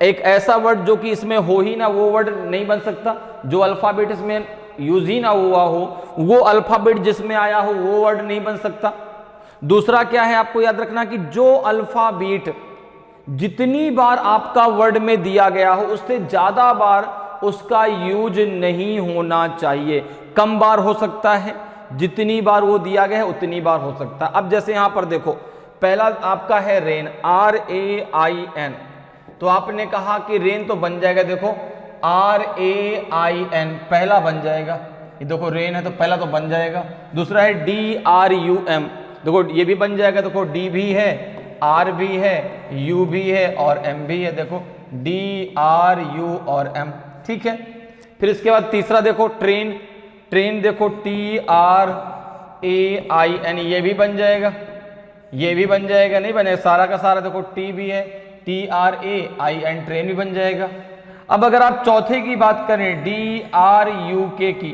Speaker 1: एक ऐसा वर्ड जो कि इसमें हो ही ना वो वर्ड नहीं बन सकता। जो अल्फाबेट इसमें यूज ही ना हुआ हो, वो अल्फाबेट जिसमें आया हो वो वर्ड नहीं बन सकता। दूसरा क्या है आपको याद रखना कि जो अल्फाबेट जितनी बार आपका वर्ड में दिया गया हो उससे ज्यादा बार उसका यूज नहीं होना चाहिए। कम बार हो सकता है, जितनी बार वो दिया गया है उतनी बार हो सकता है। अब जैसे यहां पर देखो, पहला आपका है रेन, RAIN। तो आपने कहा कि रेन तो बन जाएगा, देखो RAIN पहला बन जाएगा। ये देखो रेन है तो पहला तो बन जाएगा। दूसरा है DRUM, देखो ये भी बन जाएगा। देखो D भी है, R भी है, U भी है और M भी है। देखो DRU और M, ठीक है। फिर इसके बाद तीसरा देखो ट्रेन, ट्रेन देखो TRAIN, ये भी बन जाएगा, ये भी बन जाएगा, नहीं बनेगा सारा का सारा। देखो T भी है, TRAIN, ट्रेन भी बन जाएगा। अब अगर आप चौथे की बात करें DRUK की,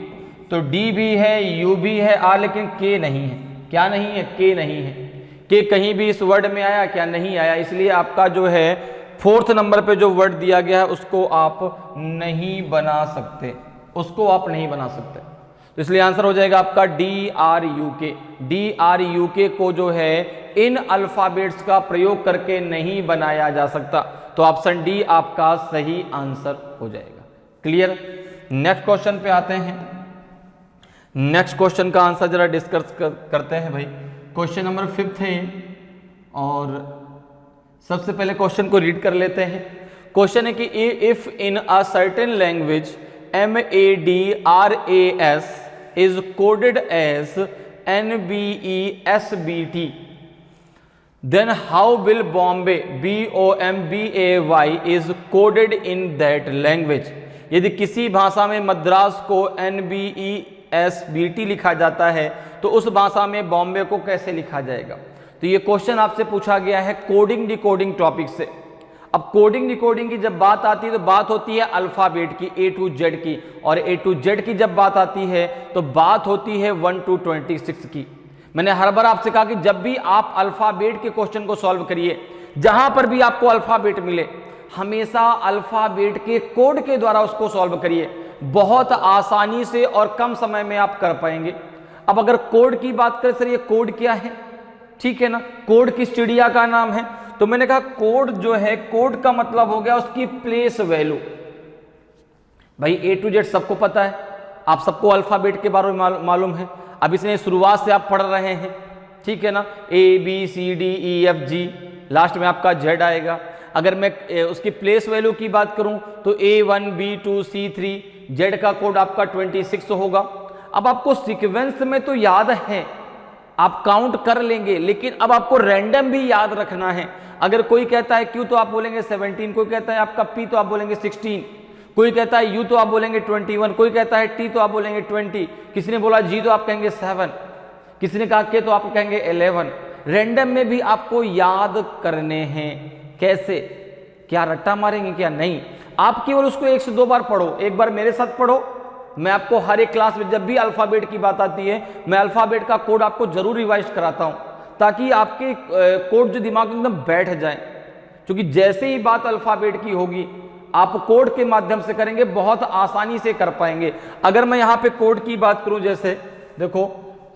Speaker 1: तो D भी है, U भी है, R लेकिन K नहीं है। क्या नहीं है? K नहीं है। K कहीं भी इस वर्ड में आया क्या? नहीं आया। इसलिए आपका जो है 4th नंबर पे जो वर्ड दिया गया है उसको आप नहीं बना सकते, उसको आप नहीं बना सकते। तो इसलिए आंसर हो जाएगा आपका DRUK। DRUK को जो है इन अल्फाबेट्स का प्रयोग करके नहीं बनाया जा सकता। तो ऑप्शन डी आपका सही आंसर हो जाएगा। क्लियर? नेक्स्ट क्वेश्चन पे आते हैं। नेक्स्ट क्वेश्चन का आंसर जरा डिस्कस करते हैं भाई। क्वेश्चन नंबर 5 है और सबसे पहले क्वेश्चन को रीड कर लेते हैं। क्वेश्चन है कि if in a certain language MADRAS is coded as NBESBT, then how will Bombay BOMBAY is coded in that language? यदि किसी भाषा में मद्रास को NBESBT लिखा जाता है तो उस भाषा में बॉम्बे को कैसे लिखा जाएगा? तो ये क्वेश्चन आपसे पूछा गया है कोडिंग डिकोडिंग टॉपिक से। अब कोडिंग डिकोडिंग की जब बात आती है तो बात होती है अल्फाबेट की A to Z की, और A to Z की जब बात आती है तो बात होती है 1 to 26 की। मैंने हर बार आपसे कहा कि जब भी आप अल्फाबेट के क्वेश्चन को सॉल्व करिए, जहां पर भी आपको अल्फाबेट मिले हमेशा अल्फाबेट के कोड के द्वारा उसको सॉल्व करिए। बहुत आसानी से और कम समय में आप कर पाएंगे। अब अगर कोड की बात करें, सर ये कोड क्या है? ठीक है ना, कोड किस चिड़िया का नाम है? तो मैंने कहा कोड जो है, कोड का मतलब हो गया उसकी प्लेस वैल्यू। भाई A to Z सबको पता है, आप सबको अल्फाबेट के बारे में मालूम है। अब इसने शुरुआत से आप पढ़ रहे हैं, ठीक है ना, ABCDEFG, लास्ट में आपका Z आएगा। अगर मैं उसकी प्लेस वैल्यू की बात करूं तो A1 B2 C3, Z का कोड आपका 26 होगा। अब आपको सीक्वेंस में तो याद है, आप काउंट कर लेंगे, लेकिन अब आपको रैंडम भी याद रखना है। अगर कोई कहता है Q तो आप बोलेंगे 17, कोई कहता है आपका P तो आप बोलेंगे 16, कोई कहता है U तो आप बोलेंगे 21, कोई कहता है T तो आप बोलेंगे 20, किसी ने बोला G तो आप कहेंगे 7, किसी ने कहा K तो आप कहेंगे 11। रैंडम में भी आपको याद करने हैं। कैसे? क्या रट्टा मारेंगे क्या? नहीं। आप केवल उसको 1 से 2 बार पढ़ो, एक बार मेरे साथ पढ़ो। मैं आपको हर एक क्लास में जब भी अल्फ़ाबेट की बात आती है, मैं अल्फ़ाबेट का कोड आपको जरूर रिवाइज कराता हूं, ताकि आपके कोड जो दिमाग में एकदम बैठ जाए। क्योंकि जैसे ही बात अल्फ़ाबेट की होगी, आप कोड के माध्यम से करेंगे, बहुत आसानी से कर पाएंगे। अगर मैं यहाँ पे कोड की बात करूं, जैसे देखो,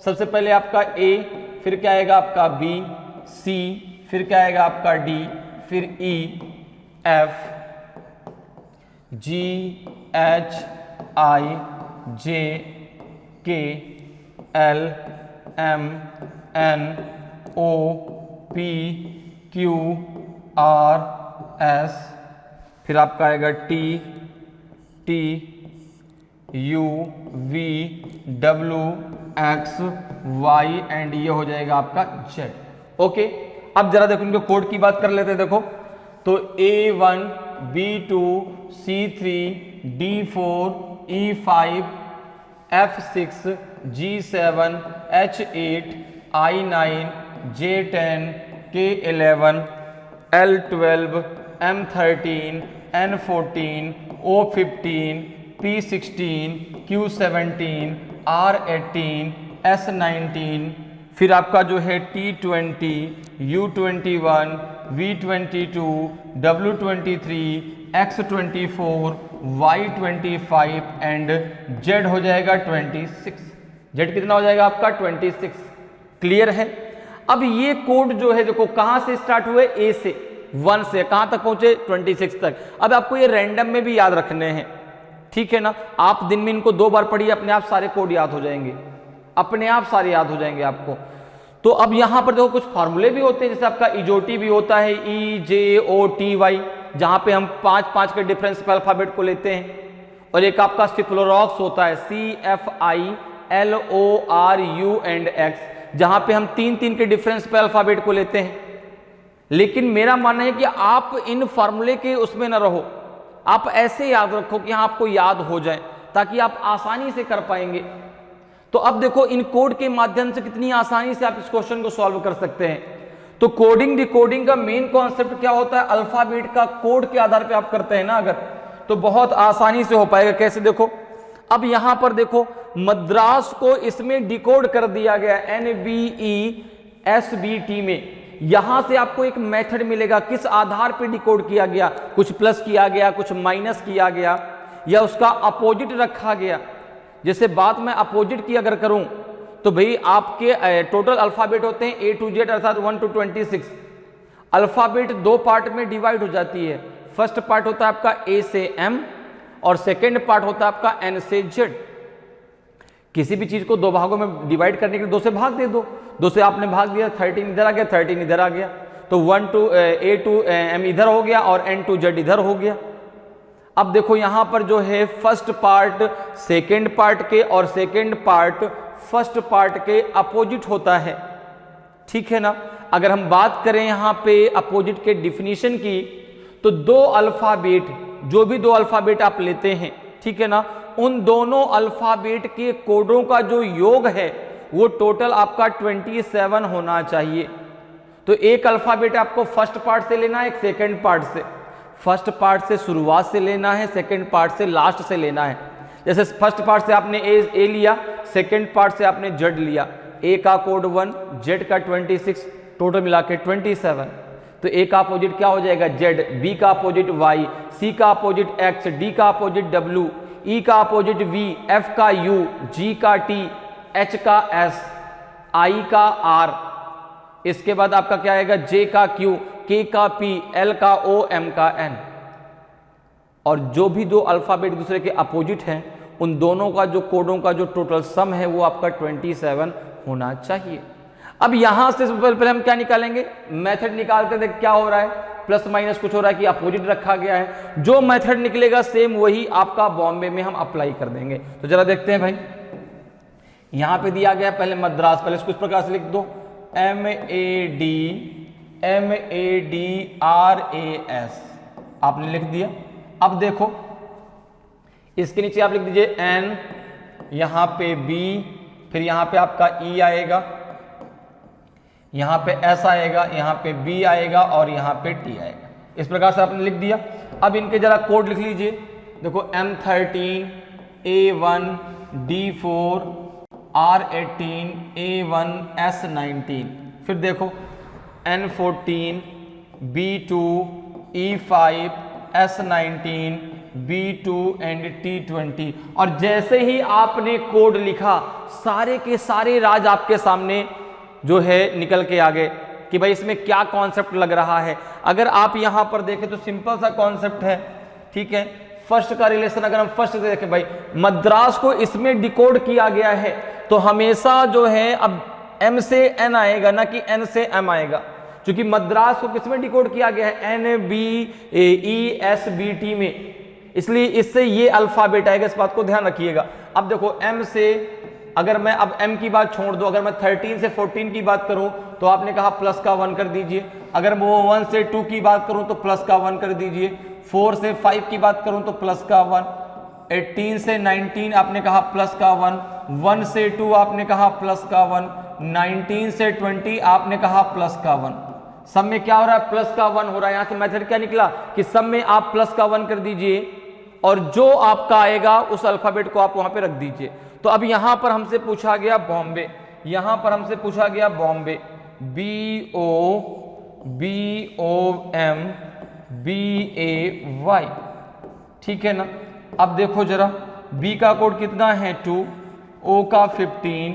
Speaker 1: सबसे पहले आपका ए, फिर क्या आएगा आपका बी, सी, फिर क्या आएगा आपका डी, फिर ई, F, ji, H, I, J, K, L, M, N, O, P, Q, R, S, फिर आपका आएगा T, T, U, V, W, X, Y and ये हो जाएगा आपका जेड। ओके, अब जरा देखो इनके कोड की बात कर लेते हैं। देखो तो A1, B2, C3, D4, E5, F6, G7, H8, I9, J10, K11, L12, M13, N14, O15, P16, Q17, R18, S19, फिर आपका जो है T20, U21, V22, W23, X24, Y25 and Z हो जाएगा 26। Z कितना हो जाएगा आपका 26। क्लियर है? अब ये कोड जो है देखो कहां से स्टार्ट हुए, A से 1 से कहां तक पहुंचे 26 तक। अब आपको ये रैंडम में भी याद रखने हैं, ठीक है ना। आप दिन में इनको 2 बार पढ़िए, अपने आप सारे कोड याद हो जाएंगे, अपने आप सारे याद हो जाएंगे आपको। तो अब यहां पर देखो कुछ फार्मूले भी होते हैं, जैसे आपका इजोटी भी होता है, EJOTY, जहां पे हम 5 के डिफरेंस पे अल्फाबेट को लेते हैं। और एक आपका सिप्लोरॉक्स होता है, CFILORU एंड X, जहां पे हम 3 के डिफरेंस पे अल्फाबेट को लेते हैं। लेकिन मेरा मानना है कि आप इन फार्मूले के उसमें ना रहो, आप ऐसे याद रखो कि हाँ आपको याद हो जाए, ताकि आप आसानी से कर पाएंगे। तो अब देखो इन कोड के माध्यम से कितनी आसानी से आप इस क्वेश्चन को सॉल्व कर सकते हैं। तो कोडिंग डिकोडिंग का मेन कॉन्सेप्ट क्या होता है, अल्फाबेट का कोड के आधार पे आप करते हैं ना अगर, तो बहुत आसानी से हो पाएगा। कैसे देखो, अब यहां पर देखो मद्रास को इसमें डिकोड कर दिया गया NBESBT में। यहां से आपको एक मेथड मिलेगा, किस आधार पे डिकोड किया गया, कुछ प्लस किया गया, कुछ माइनस किया गया, या उसका अपोजिट रखा गया। जैसे बात मैं अपोजिट की अगर करूं तो भाई आपके टोटल अल्फाबेट होते हैं A to Z अर्थात 1 to 26। अल्फाबेट 2 पार्ट में डिवाइड हो जाती है। फर्स्ट पार्ट होता है आपका A से M और सेकेंड पार्ट होता है आपका N से Z। किसी भी चीज को 2 भागों में डिवाइड करने के लिए 2 से भाग दे दो, 2 से आपने भाग दिया, 13 इधर आ गया, 13 इधर आ गया, तो 1 to A to M इधर हो गया और N to Z इधर हो गया। अब देखो यहां पर जो है फर्स्ट पार्ट सेकेंड पार्ट के और सेकेंड पार्ट फर्स्ट पार्ट के अपोजिट होता है, ठीक है ना। अगर हम बात करें यहां पे अपोजिट के डिफिनीशन की, तो 2 अल्फाबेट, जो भी 2 अल्फाबेट आप लेते हैं, ठीक है ना, उन दोनों अल्फाबेट के कोडों का जो योग है वो टोटल आपका 27 होना चाहिए। तो एक अल्फाबेट आपको फर्स्ट पार्ट से लेना है, एक सेकेंड पार्ट से। फर्स्ट पार्ट से शुरुआत से लेना है, सेकेंड पार्ट से लास्ट से लेना है। जैसे फर्स्ट पार्ट से आपने ए लिया, सेकेंड पार्ट से आपने जेड लिया। ए का कोड 1, जेड का 26, टोटल मिला के 27। तो ए का अपोजिट क्या हो जाएगा जेड, बी का अपोजिट वाई, सी का अपोजिट एक्स, डी का अपोजिट डब्ल्यू, ई का अपोजिट वी, एफ का यू, जी का टी, एच का एस, आई का आर, इसके बाद आपका क्या आएगा जे का क्यू, के का पी, एल का ओ, एम का एन। और जो भी 2 अल्फाबेट दूसरे के अपोजिट हैं, उन दोनों का जो कोडों का जो टोटल सम है वो आपका 27 होना चाहिए। अब यहां से पहले हम क्या निकालेंगे, मेथड निकालते थे, क्या हो रहा है, प्लस माइनस कुछ हो रहा है कि अपोजिट रखा गया है। जो मेथड निकलेगा सेम वही आपका बॉम्बे में हम अप्लाई कर देंगे। तो जरा देखते हैं भाई, यहां पे दिया गया पहले मद्रास, पहले इसको इस प्रकार से लिख दो, MADRAS आपने लिख दिया। अब देखो इसके नीचे आप लिख दीजिए N, यहां पे B, फिर यहां पे आपका E आएगा, यहां पे S आएगा, यहां पे B आएगा और यहां पे T आएगा। इस प्रकार से आपने लिख दिया। अब इनके जरा कोड लिख लीजिए। देखो M13 A1 D4 R18 A1 S19, फिर देखो N14 B2 E5 S19 B2 and T20। और जैसे ही आपने कोड लिखा सारे के सारे राज आपके सामने जो है निकल के आ गए कि भाई इसमें क्या कॉन्सेप्ट लग रहा है। अगर आप यहां पर देखें तो सिंपल सा कॉन्सेप्ट है, ठीक है। फर्स्ट का रिलेशन अगर हम फर्स्ट से देखें, भाई मद्रास को इसमें डिकोड किया गया है तो हमेशा जो है अब M से N आएगा ना कि N से M आएगा, क्योंकि मद्रास को किसमें डिकोड किया गया है, NBESBT में, इसलिए इससे ये अल्फाबेट आएगा। इस बात को ध्यान रखिएगा। अब देखो M से अगर मैं अब M की बात छोड़ दो, अगर मैं 13 से 14 की बात करूं तो आपने कहा प्लस का 1 कर दीजिए। अगर मैं 1 से 2 की बात करूं तो प्लस का 1 कर दीजिए। 4 से 5 की बात करूं तो प्लस का 1। 18 से 19 आपने कहा प्लस का 1। 1 से 2 आपने कहा प्लस का 1। 19 से 20 आपने कहा प्लस का 1। सब में क्या हो रहा है, प्लस का 1 हो रहा है। यहां से मेथड क्या निकला कि सब में आप प्लस का 1 कर दीजिए और जो आपका आएगा उस अल्फाबेट को आप वहां पे रख दीजिए। तो अब यहां पर हमसे पूछा गया बॉम्बे, यहां पर हमसे पूछा गया बॉम्बे, BOMBAY, ठीक है ना। अब देखो जरा, B का कोड कितना है 2, O का 15,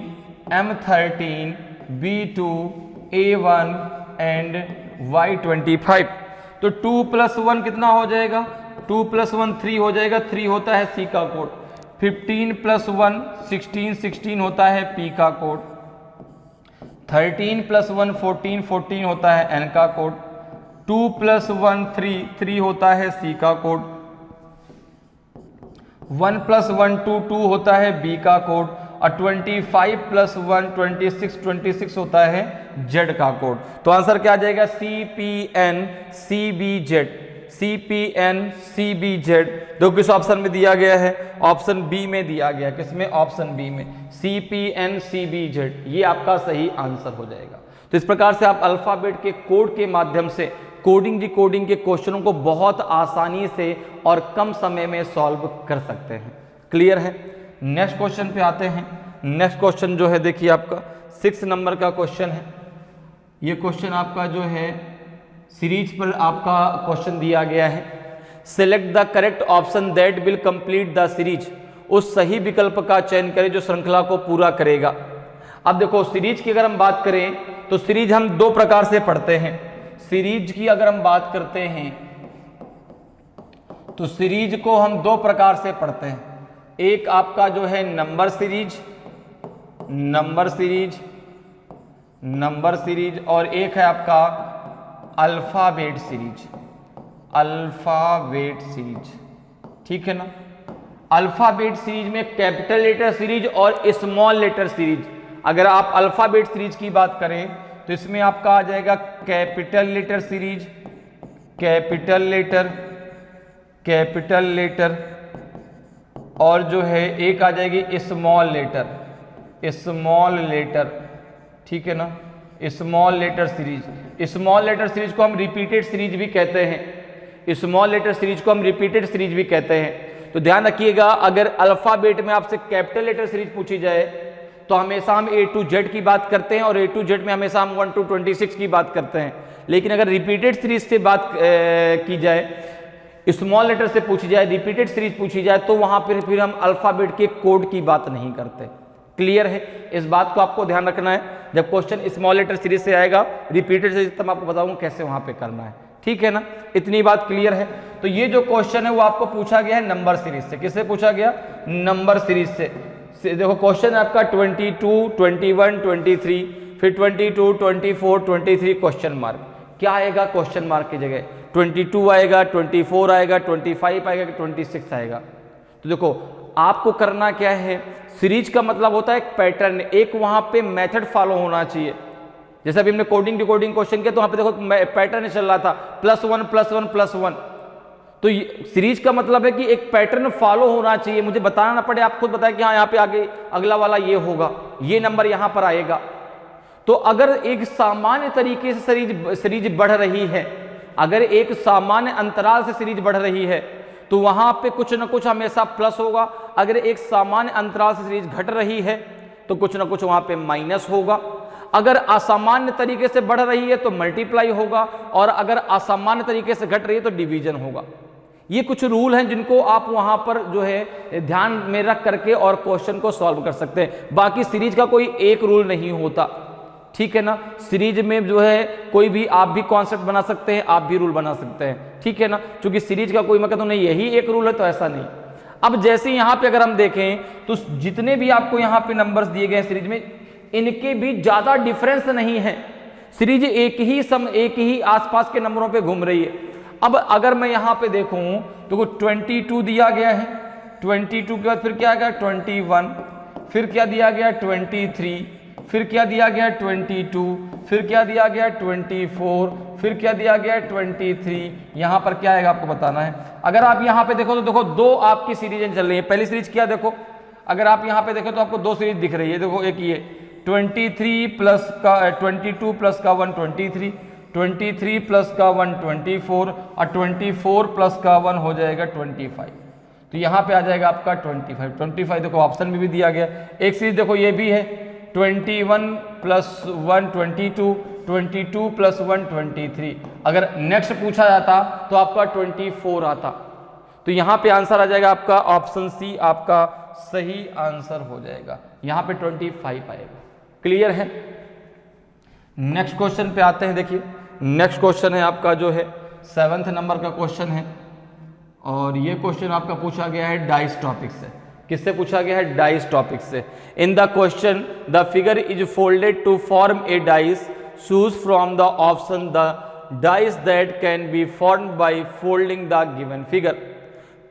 Speaker 1: M13, B2, A1 and Y25। तो 2 + 1 कितना हो जाएगा, 2 + 1 3 हो जाएगा, 3 होता है C का कोड। 15 + 1 16, 16 होता है P का कोड। 13 + 1 14, 14 होता है N का कोड। 2 + 1 3, 3 होता है C का कोड। 1 + 1 2, 2 होता है B का कोड। और 25 + 1 26, 26 होता है Z का कोड। तो आंसर क्या आ जाएगा, CPN CBZ, CPN CBZ। जो किस ऑप्शन में दिया गया है, ऑप्शन बी में दिया गया। किसमें, ऑप्शन बी में, CPN CBZ, ये आपका सही आंसर हो जाएगा। तो इस प्रकार से आप अल्फाबेट के कोड के माध्यम से कोडिंग डिकोडिंग के क्वेश्चनों को बहुत आसानी से और कम समय में सॉल्व कर सकते हैं। क्लियर है। नेक्स्ट क्वेश्चन पे आते हैं। नेक्स्ट क्वेश्चन जो है देखिए आपका 6 नंबर का क्वेश्चन है। ये क्वेश्चन आपका जो है सीरीज पर आपका क्वेश्चन दिया गया है। Select the correct option that will complete the series. उस सही विकल्प का चयन करें जो श्रृंखला को पूरा करेगा। अब देखो सीरीज की अगर हम बात करें तो सीरीज हम 2 प्रकार से पढ़ते हैं। सीरीज की अगर हम बात करते हैं तो सीरीज को हम 2 प्रकार से पढ़ते हैं। एक आपका जो है number series, number series, number series, और एक है आपका अल्फाबेट सीरीज, अल्फाबेट सीरीज, ठीक है ना। अल्फाबेट सीरीज में कैपिटल लेटर सीरीज और स्मॉल लेटर सीरीज। अगर आप अल्फाबेट सीरीज की बात करें तो इसमें आपका आ जाएगा capital letter series, capital letter, capital letter, और जो है एक आ जाएगी स्मॉल लेटर, स्मॉल लेटर, ठीक है ना, small letter series. Small letter series को हम रिपीटेड सीरीज भी कहते हैं। स्मॉल लेटर सीरीज को हम रिपीटेड सीरीज भी कहते हैं। तो ध्यान रखिएगा, अगर अल्फाबेट में आपसे कैपिटल लेटर सीरीज पूछी जाए तो हमेशा हम A to Z की बात करते हैं और A to Z में हमेशा हम 1 to 26 की बात करते हैं। लेकिन अगर रिपीटेड सीरीज से बात की जाए, स्मॉल लेटर से पूछी जाए, रिपीटेड सीरीज पूछी जाए, तो वहां पर फिर हम अल्फाबेट के कोड की बात नहीं करते। क्लियर है। इस बात को आपको ध्यान रखना है। जब क्वेश्चन स्मॉल लेटर सीरीज से आएगा, रिपीटेड सीरीज, तब आपको बताऊंगा कैसे वहां पे करना है, ठीक है ना। इतनी बात क्लियर है। तो ये जो क्वेश्चन है वो आपको पूछा गया है नंबर सीरीज से। किससे पूछा गया, नंबर सीरीज से। देखो क्वेश्चन आपका 22, 21, 23, फिर 22, 24, 23 क्वेश्चन मार्क। क्या आएगा क्वेश्चन मार्क की जगह, 22 आएगा, 24 आएगा, 25 आएगा, 26 आएगा। तो देखो आपको करना क्या है, सीरीज का मतलब होता है एक पैटर्न, एक वहां पे मेथड फॉलो होना चाहिए। जैसे अभी हमने कोडिंग डिकोडिंग क्वेश्चन किया तो वहां पे देखो पैटर्न चल रहा था, +1 +1 +1। तो सीरीज का मतलब है कि एक पैटर्न फॉलो होना चाहिए, मुझे बताना ना पड़े, आप खुद बताएं कि हाँ यहाँ पे आगे अगला वाला ये होगा, ये नंबर यहाँ पर आएगा। तो अगर एक सामान्य तरीके से सीरीज बढ़ रही है अगर एक सामान्य अंतराल से सीरीज बढ़ रही है तो वहां पे कुछ ना कुछ हमेशा प्लस होगा, अगर एक सामान्य अंतराल से सीरीज घट रही है तो कुछ ना कुछ वहां पे माइनस होगा, अगर असामान्य तरीके से बढ़ रही है तो मल्टीप्लाई होगा, और अगर असामान्य तरीके से घट रही है तो डिवीजन होगा। ये कुछ रूल हैं जिनको आप वहां पर जो है ध्यान में रख करके और क्वेश्चन को सॉल्व कर सकते हैं। बाकी सीरीज का कोई एक रूल नहीं होता, ठीक है ना। सीरीज में जो है कोई भी आप भी कॉन्सेप्ट बना सकते हैं, आप भी रूल बना सकते हैं, ठीक है ना। क्योंकि सीरीज का कोई मतलब नहीं यही एक रूल है तो ऐसा नहीं। अब जैसे यहाँ पे अगर हम देखें तो जितने भी आपको यहाँ पे नंबर्स दिए गए हैं सीरीज में, इनके भी ज्यादा डिफरेंस नहीं है। सीरीज एक ही आसपास के नंबरों पे घूम रही है। अब अगर मैं यहाँ पे देखूं तो 22 दिया गया है, 22 के बाद फिर क्या आ गया 21, फिर क्या दिया गया 23, फिर क्या दिया गया 22, फिर क्या दिया गया 24, फिर क्या दिया गया 23। यहाँ पर क्या आएगा आपको बताना है। अगर आप यहाँ पे देखो तो देखो दो आपकी सीरीजें चल रही है। पहली सीरीज क्या देखो, अगर आप यहाँ पे देखो तो आपको दो सीरीज दिख रही है। देखो एक ये 23 प्लस का 22 प्लस का 1 23, 23 प्लस का 1 24 और 24 प्लस का 1 हो जाएगा 25। तो यहाँ पे आ जाएगा आपका 25 देखो ऑप्शन में भी दिया गया। एक सीरीज देखो ये भी है 21 प्लस 1 22, 22 प्लस 1 23। अगर नेक्स्ट पूछा जाता तो आपका 24 आता। तो यहाँ पे आंसर आ जाएगा आपका ऑप्शन सी आपका सही आंसर हो जाएगा। यहाँ पे 25 आएगा। क्लियर है। नेक्स्ट क्वेश्चन पे आते हैं। देखिए नेक्स्ट क्वेश्चन है आपका जो है 7th नंबर का क्वेश्चन है, और ये क्वेश्चन आपका पूछा गया है डाइस टॉपिक से। किससे पूछा गया है? डाइस टॉपिक से। In the question the figure is folded to form a dice, choose from the option the dice that can be formed by folding the given figure.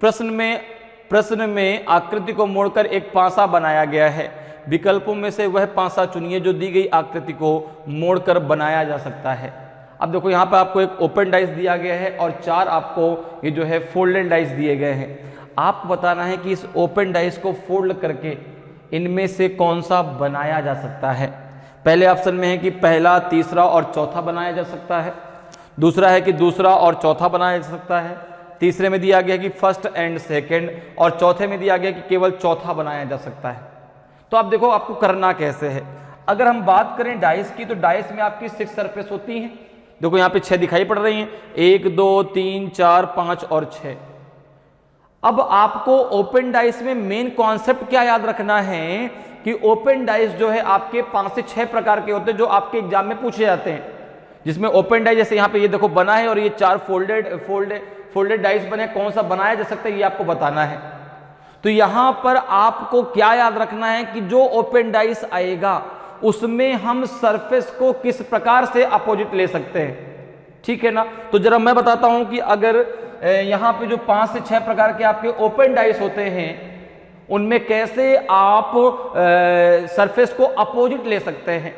Speaker 1: प्रश्न में आकृति को मोड़कर एक पासा बनाया गया है। विकल्पों में से वह पासा चुनिए जो दी गई आकृति को मोड़कर बनाया जा सकता है। अब देखो यहाँ पर आपको एक ओपन डाइस दिया गया है और 4 आपको ये जो है फोल्डेड डाइस दिए गए हैं। आपको बताना है कि इस ओपन डाइस को फोल्ड करके इनमें से कौन सा बनाया जा सकता है। पहले ऑप्शन में है कि पहला, तीसरा और चौथा बनाया जा सकता है। दूसरा है कि दूसरा और चौथा बनाया जा सकता है। तीसरे में दिया गया कि फर्स्ट एंड सेकेंड, और चौथे में दिया गया कि केवल चौथा बनाया जा सकता है। तो आप देखो आपको करना कैसे है। अगर हम बात करें डाइस की तो डाइस में आपकी 6 सरफेस होती हैं। देखो यहाँ पे 6 दिखाई पड़ रही हैं, 1 2 3 4 5 और 6। अब आपको ओपन डाइस में मेन कॉन्सेप्ट क्या याद रखना है कि ओपन डाइस जो है आपके 5 से 6 प्रकार के होते हैं जो आपके एग्जाम में पूछे जाते हैं। जिसमें ओपन डाइस जैसे यहाँ पे ये देखो बना है और ये 4 फोल्डेड डाइस बने, कौन सा बनाया जा सकता है ये आपको बताना है। तो यहां पर आपको क्या याद रखना है कि जो ओपन डाइस आएगा उसमें हम सरफेस को किस प्रकार से अपोजिट ले सकते हैं, ठीक है ना। तो जरा मैं बताता हूं कि अगर यहां पे जो 5 से 6 प्रकार के आपके ओपन डाइस होते हैं उनमें कैसे आप सरफेस को अपोजिट ले सकते हैं।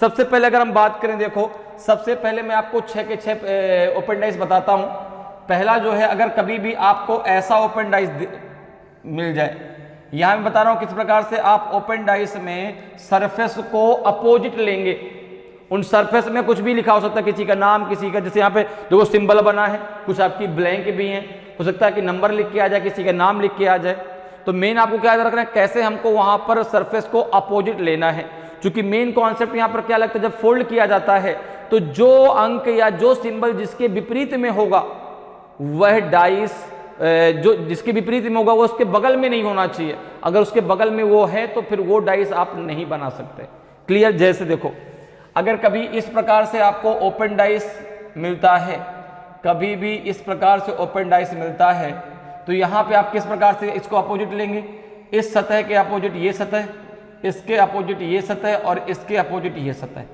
Speaker 1: सबसे पहले अगर हम बात करें, देखो सबसे पहले मैं आपको 6 के 6 ओपन डाइस बताता हूं। पहला जो है, अगर कभी भी आपको ऐसा ओपन डाइस मिल जाए, यहां मैं बता रहा हूं किस प्रकार से आप ओपन डाइस में सरफेस को अपोजिट लेंगे। उन सरफेस में कुछ भी लिखा हो सकता है, किसी का नाम, किसी का, जैसे यहाँ पे देखो सिंबल बना है, कुछ आपकी ब्लैंक भी हैं, हो सकता है कि नंबर लिख के आ जाए, किसी का नाम लिख के आ जाए। तो मेन आपको क्या याद रखना है, कैसे हमको वहां पर सरफेस को अपोजिट लेना है। क्योंकि मेन कॉन्सेप्ट यहाँ पर क्या लगता है, जब फोल्ड किया जाता है तो जो अंक या जो सिंबल जिसके विपरीत में होगा वह डाइस जो जिसके विपरीत में होगा वो उसके बगल में नहीं होना चाहिए। अगर उसके बगल में वो है तो फिर वो डाइस आप नहीं बना सकते। क्लियर। जैसे देखो अगर कभी इस प्रकार से आपको ओपन डाइस मिलता है, कभी भी इस प्रकार से ओपन डाइस मिलता है, तो यहाँ पे आप किस प्रकार से इसको अपोजिट लेंगे। इस सतह के अपोजिट ये सतह, इसके अपोजिट ये सतह और इसके अपोजिट ये सतह।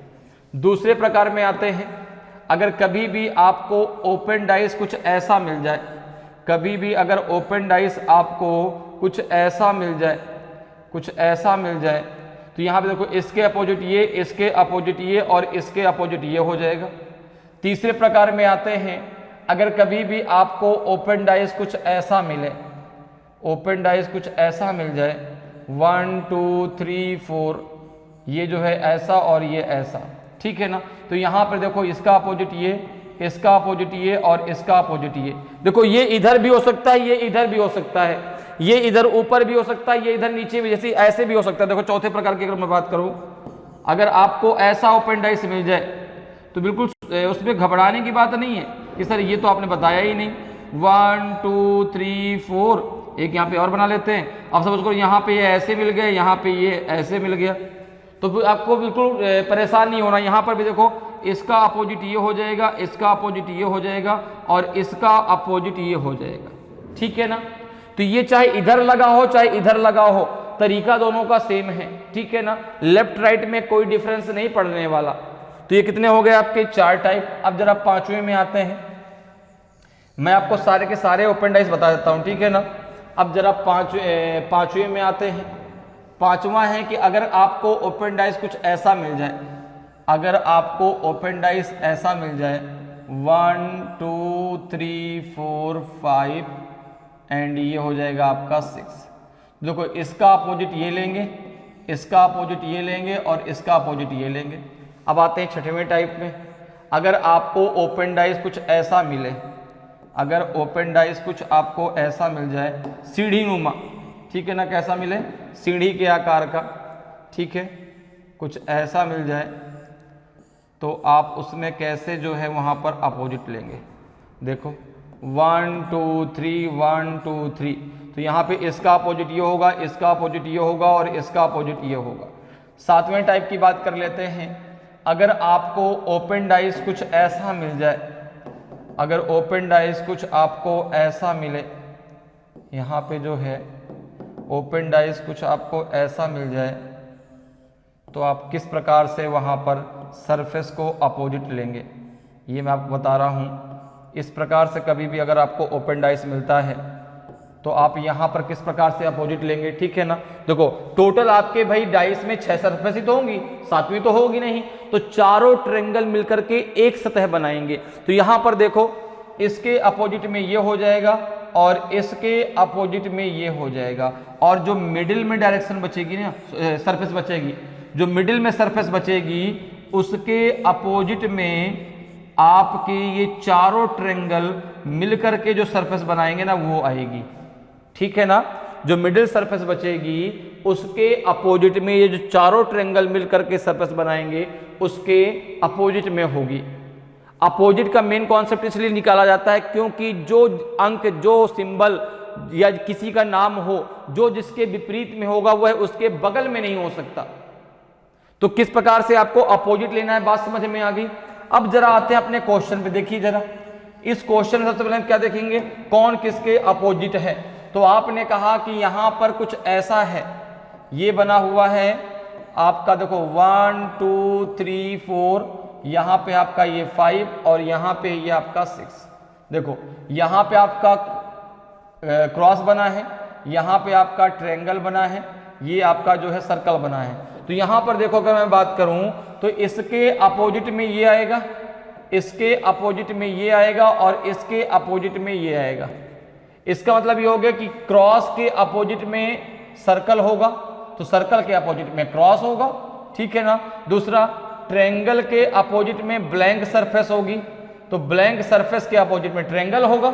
Speaker 1: दूसरे प्रकार में आते हैं, अगर कभी भी आपको ओपन डाइस कुछ ऐसा मिल जाए, कभी भी अगर ओपन डाइस आपको कुछ ऐसा मिल जाए, कुछ ऐसा मिल जाए, तो यहाँ पे देखो इसके अपोजिट ये, इसके अपोजिट ये और इसके अपोजिट ये हो जाएगा। तीसरे प्रकार में आते हैं, अगर कभी भी आपको ओपन डाइस कुछ ऐसा मिले, ओपन डाइस कुछ ऐसा मिल जाए 1 2 3 4, ये जो है ऐसा और ये ऐसा, ठीक है ना। तो यहाँ पर देखो इसका अपोजिट ये, इसका अपोजिट ये और इसका अपोजिट ये। देखो ये इधर भी हो सकता है, ये इधर भी हो सकता है, ये इधर ऊपर भी हो सकता है, ये इधर नीचे भी, जैसे ऐसे भी हो सकता है। देखो चौथे प्रकार की अगर मैं बात करूं, अगर आपको ऐसा ओपन डाइस मिल जाए तो बिल्कुल उसमें घबराने की बात नहीं है कि सर ये तो आपने बताया ही नहीं। 1 2 3 4, एक यहाँ पे और बना लेते हैं। अब सपोज करो यहाँ पे ये ऐसे मिल गए, यहाँ पे ये ऐसे मिल गया, तो आपको बिल्कुल परेशान नहीं होना। यहाँ पर भी देखो इसका अपोजिट ये हो जाएगा, इसका अपोजिट ये हो जाएगा और इसका अपोजिट ये हो जाएगा, ठीक है ना। तो ये चाहे इधर लगा हो चाहे इधर लगा हो, तरीका दोनों का सेम है, ठीक है ना। लेफ्ट राइट में कोई डिफरेंस नहीं पड़ने वाला। तो ये कितने हो गए आपके 4 टाइप। अब जरा पांचवें में आते हैं, मैं आपको सारे के सारे ओपन डाइस बता देता हूं, ठीक है ना। अब जरा पांचवें में आते हैं। पांचवा है कि अगर आपको ओपन डाइस कुछ ऐसा मिल जाए, अगर आपको ओपन डाइस ऐसा मिल जाए 1 2 3 4 5 एंड ये हो जाएगा आपका 6। देखो इसका अपोजिट ये लेंगे, इसका अपोजिट ये लेंगे और इसका अपोजिट ये लेंगे। अब आते हैं छठवें टाइप में। अगर आपको ओपन डाइस कुछ ऐसा मिले, अगर ओपन डाइस कुछ आपको ऐसा मिल जाए सीढ़ी नुमा, ठीक है ना, कैसा मिले सीढ़ी के आकार का, ठीक है, कुछ ऐसा मिल जाए तो आप उसमें कैसे जो है वहाँ पर अपोजिट लेंगे। देखो 1 2 3 1 2 3, तो यहाँ पे इसका अपोजिट ये होगा, इसका अपोजिट ये होगा और इसका अपोजिट ये होगा। सातवें टाइप की बात कर लेते हैं। अगर आपको ओपन डाइस कुछ ऐसा मिल जाए, अगर ओपन डाइस कुछ आपको ऐसा मिले, यहाँ पे जो है ओपन डाइस कुछ आपको ऐसा मिल जाए तो आप किस प्रकार से वहाँ पर सरफेस को अपोजिट लेंगे, ये मैं आपको बता रहा हूँ। इस प्रकार से कभी भी अगर आपको ओपन डाइस मिलता है तो आप यहाँ पर किस प्रकार से अपोजिट लेंगे, ठीक है ना। देखो टोटल आपके भाई डाइस में 6 सरफेस ही तो होंगी, 7वीं तो होगी नहीं, तो चारों ट्रायंगल मिलकर के एक सतह बनाएंगे। तो यहाँ पर देखो इसके अपोजिट में ये हो जाएगा और इसके अपोजिट में ये हो जाएगा, और जो मिडिल में डायरेक्शन बचेगी ना, सरफेस बचेगी, जो मिडिल में सरफेस बचेगी उसके अपोजिट में आपके ये चारों ट्रायंगल मिलकर के जो सरफेस बनाएंगे ना वो आएगी, ठीक है ना। जो मिडिल सरफेस बचेगी उसके अपोजिट में ये जो चारों ट्रायंगल मिलकर के सरफेस बनाएंगे उसके अपोजिट में होगी। अपोजिट का मेन कॉन्सेप्ट इसलिए निकाला जाता है क्योंकि जो अंक, जो सिंबल या किसी का नाम हो जो जिसके विपरीत में होगा वह उसके बगल में नहीं हो सकता। तो किस प्रकार से आपको अपोजिट लेना है, बात समझ में आ गई। अब जरा आते हैं अपने क्वेश्चन पे। देखिए जरा इस क्वेश्चन में सबसे पहले हम क्या देखेंगे, कौन किसके अपोजिट है। तो आपने कहा कि यहां पर कुछ ऐसा है, ये बना हुआ है आपका, देखो 1 2 3 4, यहां पे आपका ये 5 और यहां पे ये आपका 6। देखो यहां पे आपका क्रॉस बना है, यहां पे आपका ट्रायंगल बना है, ये आपका जो है सर्कल बना है। तो यहां पर देखो अगर मैं बात करूं तो इसके अपोजिट में ये आएगा, इसके अपोजिट में ये आएगा और इसके अपोजिट में ये आएगा। इसका मतलब ये हो गया कि क्रॉस के अपोजिट में सर्कल होगा तो सर्कल के अपोजिट में क्रॉस होगा, ठीक है ना। दूसरा ट्रायंगल के अपोजिट में ब्लैंक सरफेस होगी तो ब्लैंक सरफेस के अपोजिट में ट्रायंगल होगा,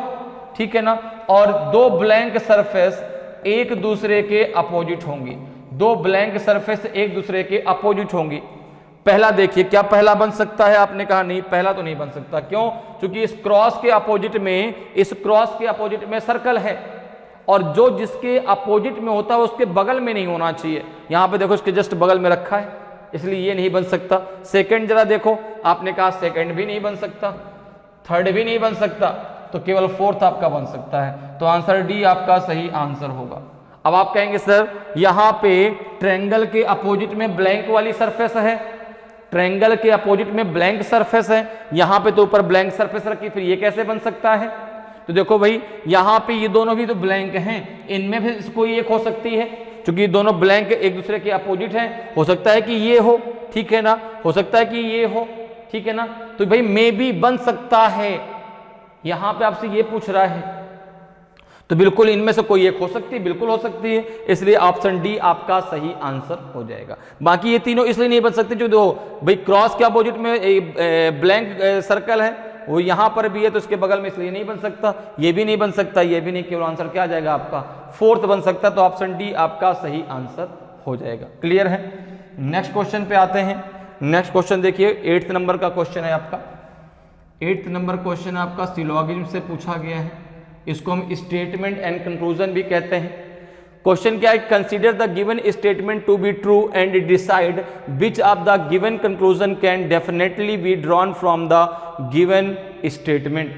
Speaker 1: ठीक है ना। और दो ब्लैंक सरफेस एक दूसरे के अपोजिट होंगी, दो ब्लैंक सरफेस एक दूसरे के अपोजिट होंगी। पहला देखिए, क्या पहला बन सकता है? आपने कहा नहीं, पहला तो नहीं बन सकता। क्यों? क्योंकि इस क्रॉस के अपोजिट में, इस क्रॉस के अपोजिट में सर्कल है और जो जिसके अपोजिट में होता है उसके बगल में नहीं होना चाहिए। यहां पे देखो इसके जस्ट बगल में रखा है, इसलिए ये नहीं बन सकता। सेकंड जरा देखो, आपने कहा सेकंड भी नहीं बन सकता, थर्ड भी नहीं बन सकता, तो केवल फोर्थ आपका बन सकता है। तो आंसर डी आपका सही आंसर होगा। अब आप कहेंगे सर यहां पे ट्रायंगल के अपोजिट में ब्लैंक वाली सरफेस है, ट्रायंगल के अपोजिट में ब्लैंक सरफेस है, यहां पे तो ऊपर ब्लैंक सरफेस रखी, फिर ये कैसे बन सकता है? तो देखो भाई यहां पे ये दोनों भी तो ब्लैंक हैं, इनमें भी कोई एक हो सकती है, क्योंकि दोनों ब्लैंक एक दूसरे के अपोजिट हैं। हो सकता है कि ये हो, ठीक है ना, हो सकता है कि ये हो, ठीक है ना। तो भाई मे भी बन सकता है, यहां पे आपसे ये पूछ रहा है, तो बिल्कुल इनमें से कोई एक हो सकती है, बिल्कुल हो सकती है, इसलिए ऑप्शन डी आपका सही आंसर हो जाएगा। बाकी ये तीनों इसलिए नहीं बन सकते जो दो भाई क्रॉस के अपोजिट में ब्लैंक सर्कल है वो यहाँ पर भी है तो इसके बगल में, इसलिए नहीं बन सकता, ये भी नहीं बन सकता, ये भी नहीं, केवल आंसर क्या आ जाएगा आपका फोर्थ बन सकता। तो ऑप्शन डी आपका सही आंसर हो जाएगा। क्लियर है। नेक्स्ट क्वेश्चन पे आते हैं। नेक्स्ट क्वेश्चन देखिए 8th नंबर का क्वेश्चन है आपका। 8th नंबर क्वेश्चन आपका सिलोगिज्म से पूछा गया है। इसको हम स्टेटमेंट एंड कंक्लूजन भी कहते हैं। क्वेश्चन क्या है, consider the given statement to be true and decide which of the given conclusion can definitely be drawn from the given statement.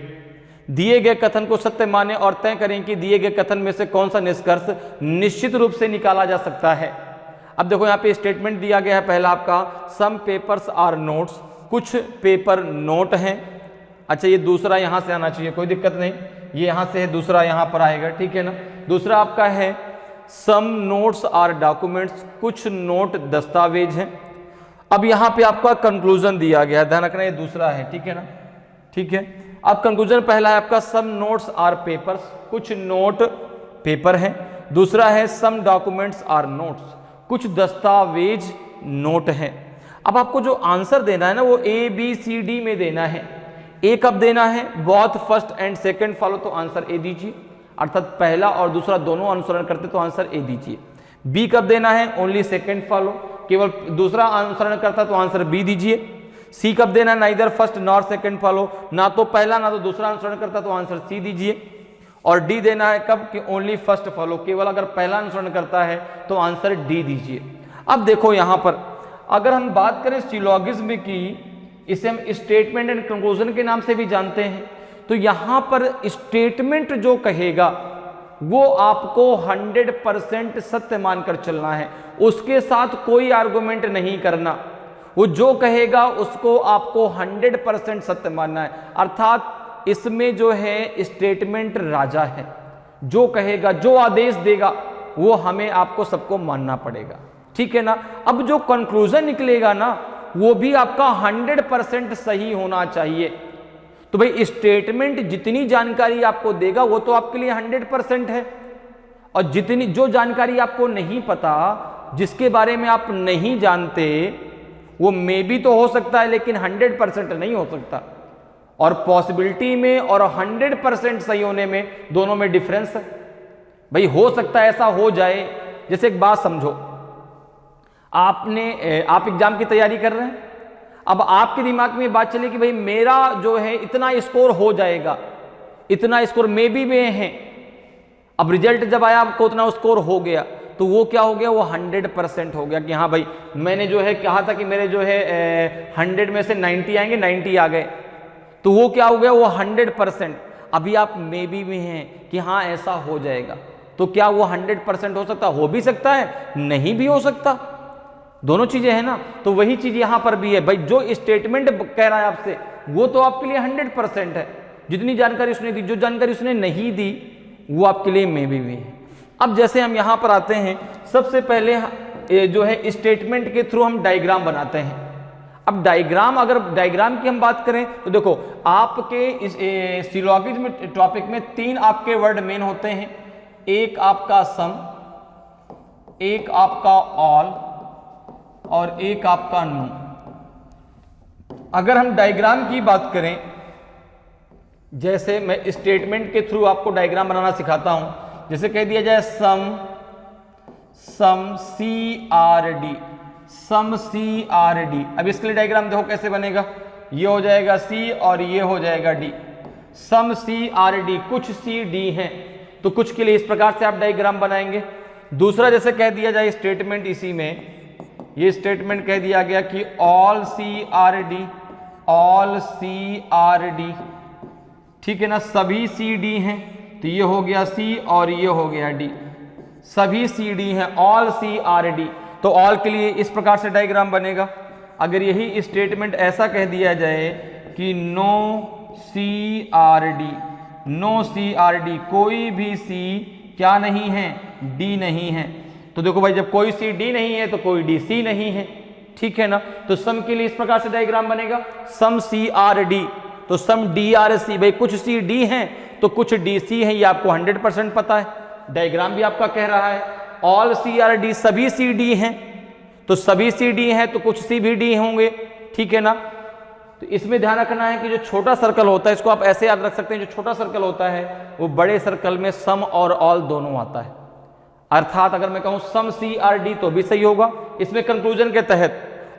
Speaker 1: दिए गए कथन को सत्य माने और तय करें कि दिए गए कथन में से कौन सा निष्कर्ष निश्चित रूप से निकाला जा सकता है। अब देखो यहाँ पे स्टेटमेंट दिया गया है पहला आपका, सम पेपर्स आर नोट्स, कुछ पेपर नोट हैं। अच्छा ये दूसरा यहाँ से आना चाहिए, कोई दिक्कत नहीं, ये यहाँ से है, दूसरा यहाँ पर आएगा, ठीक है ना। दूसरा आपका है सम नोट्स आर डॉक्यूमेंट्स, कुछ नोट दस्तावेज हैं। अब यहाँ पे आपका कंक्लूजन दिया गया है, ध्यान रखना ये दूसरा है, ठीक है ना, ठीक है। अब कंक्लूजन पहला है आपका सम नोट्स आर पेपर्स, कुछ नोट पेपर हैं। दूसरा है सम डॉक्यूमेंट्स आर नोट्स, कुछ दस्तावेज नोट हैं। अब आपको जो आंसर देना है ना वो ए बी सी डी में देना है। ए कब देना है, both first and second follow, तो आंसर ए दीजिए, अर्थात पहला और दूसरा दोनों अनुसरण करते तो आंसर ए दीजिए। बी कब देना है, ओनली सेकंड फॉलो, केवल दूसरा अनुसरण करता तो आंसर बी दीजिए। सी कब देना है, neither first nor second follow, ना तो पहला ना तो दूसरा अनुसरण करता तो आंसर सी दीजिए। और डी देना है कब, कि ओनली फर्स्ट फॉलो, केवल अगर पहला अनुसरण करता है तो आंसर डी दीजिए। अब देखो यहां पर अगर हम बात करें सिलोगिज्म की, इसे हम स्टेटमेंट एंड कंक्लूजन के नाम से भी जानते हैं। तो यहां पर स्टेटमेंट जो कहेगा वो आपको 100% सत्य मानकर चलना है, उसके साथ कोई आर्गुमेंट नहीं करना। वो जो कहेगा उसको आपको 100% सत्य मानना है, अर्थात इसमें जो है स्टेटमेंट राजा है, जो कहेगा जो आदेश देगा वो हमें आपको सबको मानना पड़ेगा, ठीक है ना। अब जो कंक्लूजन निकलेगा ना वो भी आपका 100% सही होना चाहिए। तो भाई स्टेटमेंट जितनी जानकारी आपको देगा वो तो आपके लिए 100% है, और जितनी जो जानकारी आपको नहीं पता, जिसके बारे में आप नहीं जानते, वो मे भी तो हो सकता है लेकिन 100% नहीं हो सकता। और पॉसिबिलिटी में और 100% सही होने में दोनों में डिफरेंस है। भाई हो सकता है ऐसा हो जाए, जैसे एक बात समझो, आप एग्जाम की तैयारी कर रहे हैं, अब आपके दिमाग में बात चले कि भाई मेरा जो है इतना स्कोर हो जाएगा, इतना स्कोर मे बी में है। अब रिजल्ट जब आया आपको उतना स्कोर हो गया, तो वो क्या हो गया, वो 100% हो गया कि हाँ भाई मैंने जो है कहा था कि मेरे जो है 100 में से 90 आएंगे, 90 आ गए, तो वो क्या हो गया, वो 100%। अभी आप मे बी में हैं कि हाँ ऐसा हो जाएगा, तो क्या वो 100% हो सकता, हो भी सकता है, नहीं भी हो सकता, दोनों चीजें हैं ना। तो वही चीज यहां पर भी है, भाई जो स्टेटमेंट कह रहा है आपसे वो तो आपके लिए 100% है, जितनी जानकारी उसने दी, जो जानकारी उसने नहीं दी वो आपके लिए मे बी है। अब जैसे हम यहां पर आते हैं, सबसे पहले जो है स्टेटमेंट के थ्रू हम डायग्राम बनाते हैं। अब डायग्राम, अगर डायग्राम की हम बात करें तो देखो आपके इस सिलोगिज्म टॉपिक में 3 आपके वर्ड मेन होते हैं, एक आपका सम, एक आपका ऑल और एक आपका नो। अगर हम डायग्राम की बात करें, जैसे मैं स्टेटमेंट के थ्रू आपको डायग्राम बनाना सिखाता हूं, जैसे कह दिया जाए सम CRD, सम CRD। अब इसके लिए डायग्राम देखो कैसे बनेगा, ये हो जाएगा C और ये हो जाएगा D। सम CRD, कुछ CD हैं तो कुछ के लिए इस प्रकार से आप डायग्राम बनाएंगे। दूसरा जैसे कह दिया जाए स्टेटमेंट, इसी में ये स्टेटमेंट कह दिया गया कि ऑल CRD, ठीक है ना, सभी CD हैं, तो ये हो गया C और ये हो गया D, सभी CD हैं, ऑल CRD। तो ऑल के लिए इस प्रकार से डायग्राम बनेगा। अगर यही स्टेटमेंट ऐसा कह दिया जाए कि नो CRD, कोई भी C क्या नहीं है, D नहीं है, तो देखो भाई जब कोई C D नहीं है तो कोई D C नहीं है, ठीक है ना। तो सम के लिए इस प्रकार से डायग्राम बनेगा, सम CRD, तो सम DRC, भाई कुछ C D हैं तो कुछ D C है, ये आपको 100% पता है, डायग्राम भी आपका कह रहा है। ऑल CRD, सभी C D हैं, तो सभी C D हैं तो कुछ C भी D होंगे, ठीक है ना। तो इसमें ध्यान रखना है कि जो छोटा सर्कल होता है, इसको आप ऐसे याद रख सकते हैं, जो छोटा सर्कल होता है वो बड़े सर्कल में सम और ऑल दोनों आता है। अर्थात अगर मैं कहूं सम CRD तो भी सही होगा इसमें कंक्लूजन के तहत,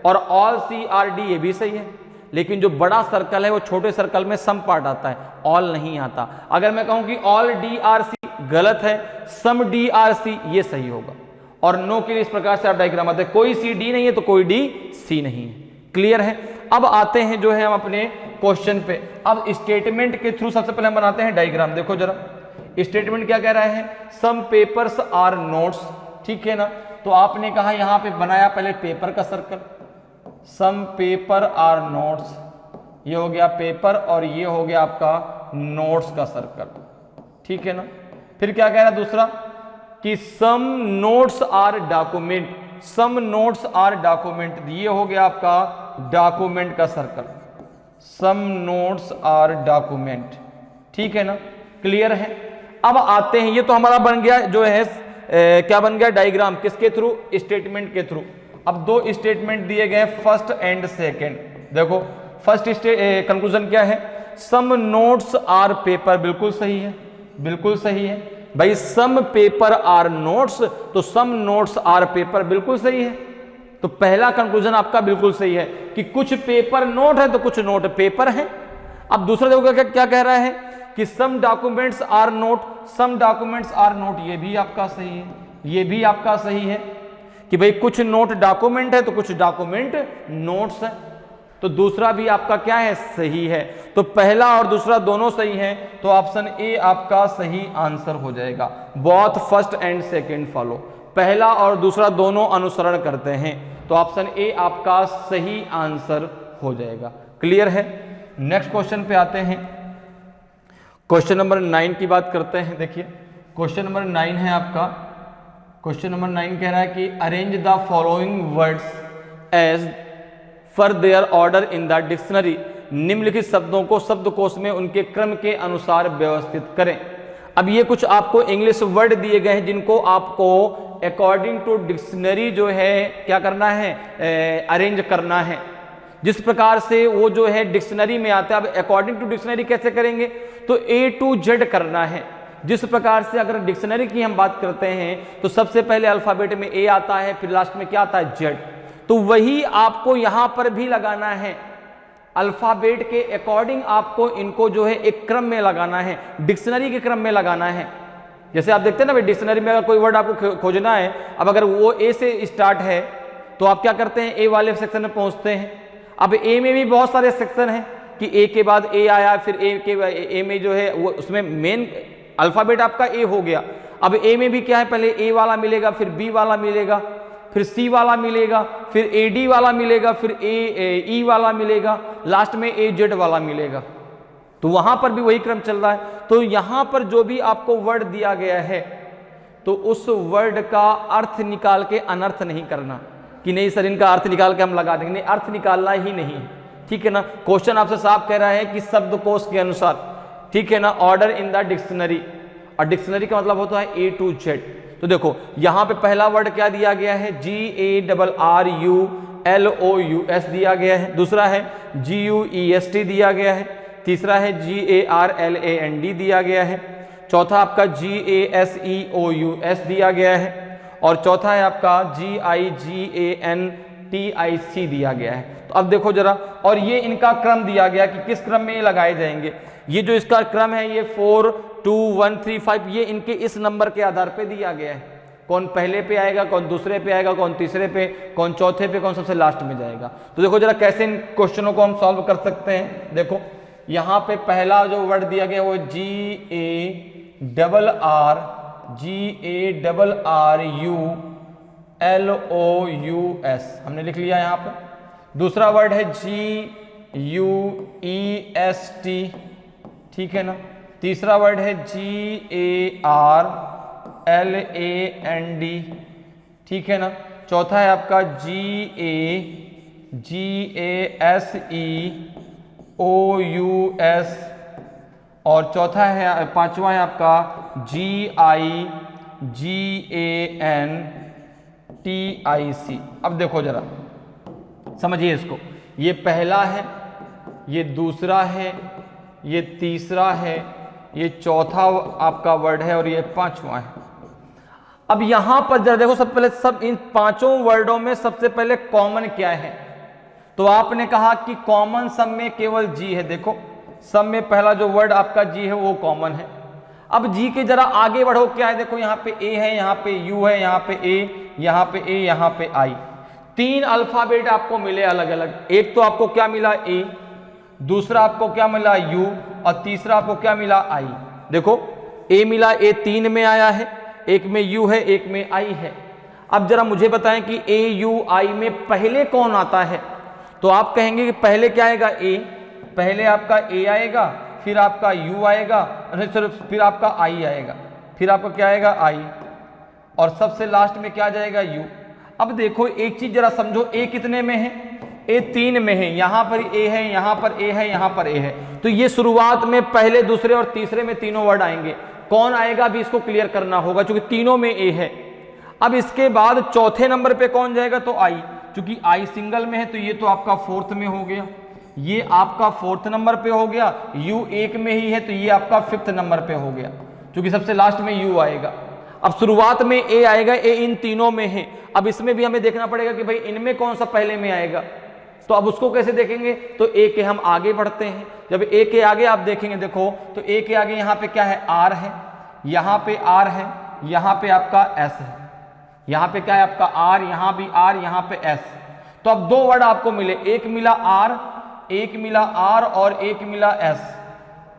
Speaker 1: और ऑल CRD ये भी सही है। लेकिन जो बड़ा सर्कल है वो छोटे सर्कल में सम पार्ट आता है, ऑल नहीं आता। अगर मैं कहूं कि ऑल DRC गलत है, सम DRC ये सही होगा। और नो के लिए इस प्रकार से आप डायग्राम आते हैं, कोई CD नहीं है तो कोई DC नहीं है। क्लियर है। अब आते हैं जो है हम अपने क्वेश्चन पे। अब स्टेटमेंट के थ्रू सबसे पहले हम बनाते हैं डायग्राम। देखो जरा स्टेटमेंट क्या कह रहा है, सम पेपर्स आर नोट्स, ठीक है ना। तो आपने कहा यहां पे बनाया पहले पेपर का circle, some paper are notes, ये हो गया पेपर और ये हो गया आपका नोट्स का सर्कल, ठीक है ना। फिर क्या कह रहा है दूसरा कि some notes are document, some notes are document, ये हो गया आपका डॉक्यूमेंट का circle, some notes are document, ठीक है ना। क्लियर है। अब आते हैं, ये तो हमारा बन गया जो है क्या बन गया डायग्राम, किसके थ्रू, स्टेटमेंट के थ्रू। अब दो स्टेटमेंट दिए गए फर्स्ट एंड सेकेंड। देखो फर्स्ट कंक्लूजन क्या है, सम नोट्स आर पेपर, बिल्कुल सही है, बिल्कुल सही है भाई। सम पेपर आर नोट्स, तो सम नोट्स आर पेपर बिल्कुल सही है। तो पहला कंक्लूजन आपका बिल्कुल सही है कि कुछ पेपर नोट है तो कुछ नोट पेपर है। अब दूसरा देखो क्या कह रहा है कि some documents are note, some documents are note, ये भी आपका सही है, ये भी आपका सही है कि भाई कुछ नोट डॉक्यूमेंट है तो कुछ डॉक्यूमेंट नोट्स है। तो दूसरा भी आपका क्या है, सही है। तो पहला और दूसरा दोनों सही है, तो ऑप्शन ए आपका सही आंसर हो जाएगा। Both first and second follow, पहला और दूसरा दोनों अनुसरण करते हैं, तो ऑप्शन ए आपका सही आंसर हो जाएगा। क्लियर है। नेक्स्ट क्वेश्चन पे आते हैं। क्वेश्चन नंबर 9 की बात करते हैं। देखिए क्वेश्चन नंबर 9 है आपका, क्वेश्चन नंबर 9 कह रहा है कि arrange the following words as for their order in the dictionary, निम्नलिखित शब्दों को शब्दकोश में उनके क्रम के अनुसार व्यवस्थित करें। अब ये कुछ आपको इंग्लिश वर्ड दिए गए हैं जिनको आपको अकॉर्डिंग टू डिक्शनरी जो है क्या करना है, अरेंज करना है। जिस प्रकार से वो जो है डिक्शनरी में आता है, अब अकॉर्डिंग टू डिक्शनरी कैसे करेंगे, तो A to Z करना है। जिस प्रकार से अगर डिक्शनरी की हम बात करते हैं तो सबसे पहले अल्फाबेट में A आता है, फिर लास्ट में क्या आता है, Z। तो वही आपको यहां पर भी लगाना है, अल्फाबेट के अकॉर्डिंग आपको इनको जो है एक क्रम में लगाना है, डिक्शनरी के क्रम में लगाना है। जैसे आप देखते हैं ना भाई, डिक्शनरी में अगर कोई वर्ड आपको खोजना है, अब अगर वो ए से स्टार्ट है तो आप क्या करते हैं, ए वाले सेक्शन में पहुंचते हैं। अब ए में भी बहुत सारे सेक्शन हैं कि ए के बाद ए आया, फिर ए में जो है वो उसमें मेन अल्फाबेट आपका ए हो गया। अब ए में भी क्या है, पहले ए वाला मिलेगा, फिर बी वाला मिलेगा, फिर सी वाला मिलेगा, फिर ए डी वाला मिलेगा, फिर ई वाला मिलेगा, लास्ट में ए जेड वाला मिलेगा। तो वहां पर भी वही क्रम चल रहा है। तो यहां पर जो भी आपको वर्ड दिया गया है तो उस वर्ड का अर्थ निकाल के अनर्थ नहीं करना कि नहीं सर इनका अर्थ निकाल के हम लगा देंगे, नहीं, अर्थ निकालना ही नहीं है, ठीक है ना। क्वेश्चन आपसे साफ कह रहा है कि शब्दकोश के अनुसार, ठीक है ना, ऑर्डर इन द डिक्शनरी, और डिक्शनरी का मतलब होता है A to Z। तो देखो यहां पे पहला वर्ड क्या दिया गया है, GARRULOUS दिया गया है, दूसरा है GUEST दिया गया है, तीसरा है GARLAND दिया गया है, चौथा आपका GASEOUS दिया गया है, और चौथा है आपका GIGANTIC दिया गया है। तो अब देखो जरा, और ये इनका क्रम दिया गया कि किस क्रम में ये लगाए जाएंगे। ये जो इसका क्रम है ये 4 2 1 3 5, ये इनके इस नंबर के आधार पे दिया गया है। कौन पहले पे आएगा, कौन दूसरे पे आएगा, कौन तीसरे पे, कौन चौथे पे, कौन सबसे लास्ट में जाएगा। तो देखो जरा कैसे इन क्वेश्चनों को हम सॉल्व कर सकते हैं। देखो यहाँ पे पहला जो वर्ड दिया गया वो GARRULOUS हमने लिख लिया यहाँ पे। दूसरा वर्ड है GUEST, ठीक है ना। तीसरा वर्ड है GARLAND, ठीक है ना। चौथा है आपका GASEOUS, और चौथा है, पांचवा है आपका GIGANTIC। अब देखो जरा समझिए इसको, ये पहला है, ये दूसरा है, ये तीसरा है, ये चौथा आपका वर्ड है और ये पांचवा है। अब यहां पर जरा देखो, सबसे पहले सब इन पांचों वर्डों में सबसे पहले कॉमन क्या है, तो आपने कहा कि कॉमन सब में केवल जी है। देखो सब में पहला जो वर्ड आपका जी है वो कॉमन है। अब जी के जरा आगे बढ़ो, क्या है, देखो यहाँ पे ए है, यहाँ पे यू है, यहाँ पे ए, यहाँ पे ए, यहाँ पे आई। तीन अल्फाबेट आपको मिले अलग अलग। एक तो आपको क्या मिला ए, दूसरा आपको क्या मिला यू, और तीसरा आपको क्या मिला आई। देखो ए मिला, ए तीन में आया है, एक में यू है, एक में आई है। अब जरा मुझे बताएं कि ए यू आई में पहले कौन आता है, तो आप कहेंगे कि पहले क्या आएगा, ए, पहले आपका ए आएगा, फिर आपका यू आएगा, फिर आपका आई आएगा, फिर आपका क्या आएगा, आई, और सबसे लास्ट में क्या आ जाएगा, यू। अब देखो एक चीज जरा समझो, ए कितने में है, ए तीन में है, यहां पर ए है, यहां पर ए है, यहां पर ए है, तो ये शुरुआत में पहले, दूसरे और तीसरे में तीनों वर्ड आएंगे। कौन आएगा अभी इसको क्लियर करना होगा, क्योंकि तीनों में ए है। अब इसके बाद चौथे नंबर पे कौन जाएगा, तो आई, क्योंकि आई सिंगल में है, तो ये तो आपका फोर्थ में हो गया, ये आपका फोर्थ नंबर पे हो गया। यू एक में ही है, तो ये आपका फिफ्थ नंबर पे हो गया, क्योंकि सबसे लास्ट में यू आएगा। अब शुरुआत में ए आएगा, ए इन तीनों में है। अब इसमें भी हमें देखना पड़ेगा कि भाई इनमें कौन सा पहले में आएगा, तो अब उसको कैसे देखेंगे, तो ए के हम आगे बढ़ते हैं। जब ए के आगे आप देखेंगे, देखो तो ए के आगे यहाँ पे क्या है, आर है, यहाँ पे आर है, यहाँ पे आपका एस है, यहाँ पे क्या है आपका आर, यहाँ भी आर, यहाँ पे एस। तो अब दो वर्ड आपको मिले, एक मिला आर, एक मिला आर और एक मिला एस,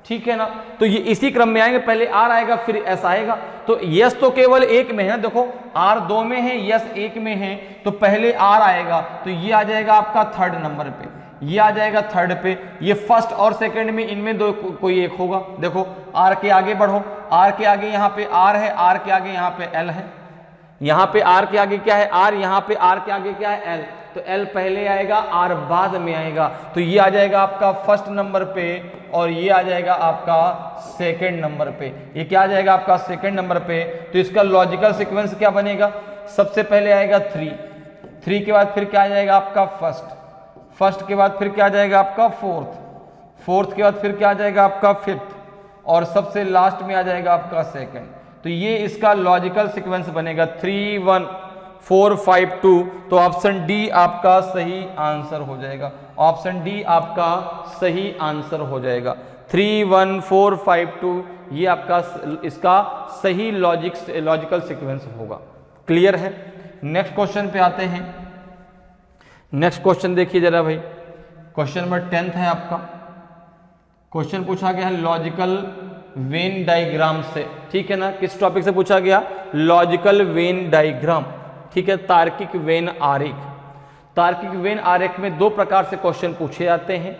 Speaker 1: ठीक है ना। तो ये इसी क्रम में आएंगे, पहले आर आएगा फिर एस आएगा। तो यस तो केवल एक में है, देखो आर दो में है, यस एक में है, तो पहले आर आएगा, तो ये आ जाएगा आपका थर्ड नंबर पे, ये आ जाएगा थर्ड पे। ये फर्स्ट और सेकंड में इनमें दो कोई एक होगा। देखो आर के आगे बढ़ो, आर के आगे यहाँ पे आर है, आर के आगे यहाँ पे एल है, यहाँ पे आर के आगे क्या है, आर, यहाँ पे आर के आगे क्या है, एल, तो एल पहले आएगा, आर बाद में आएगा, तो ये आ जाएगा आपका फर्स्ट नंबर पे और ये आ जाएगा आपका सेकंड नंबर पे। ये क्या आ जाएगा आपका सेकंड नंबर पे। तो इसका लॉजिकल सीक्वेंस क्या बनेगा, सबसे पहले आएगा थ्री, थ्री के बाद फिर क्या आ जाएगा आपका फर्स्ट, फर्स्ट के बाद फिर क्या आ जाएगा आपका फोर्थ, फोर्थ के बाद फिर क्या आ जाएगा आपका फिफ्थ, और सबसे लास्ट में आ जाएगा आपका सेकंड। तो ये इसका लॉजिकल सीक्वेंस बनेगा 3 1 4 5 2। तो ऑप्शन डी आपका सही आंसर हो जाएगा, ऑप्शन डी आपका सही आंसर हो जाएगा। 3 1 4 5 2 ये आपका इसका सही लॉजिकल सीक्वेंस होगा। क्लियर है। नेक्स्ट क्वेश्चन पे आते हैं। नेक्स्ट क्वेश्चन देखिए जरा भाई, क्वेश्चन नंबर 10 है आपका। क्वेश्चन पूछा गया है लॉजिकल वेन डायग्राम से, ठीक है ना। किस टॉपिक से पूछा गया, लॉजिकल वेन डायग्राम, ठीक है, तार्किक वेन आरेख। तार्किक वेन आरेख में दो प्रकार से क्वेश्चन पूछे जाते हैं।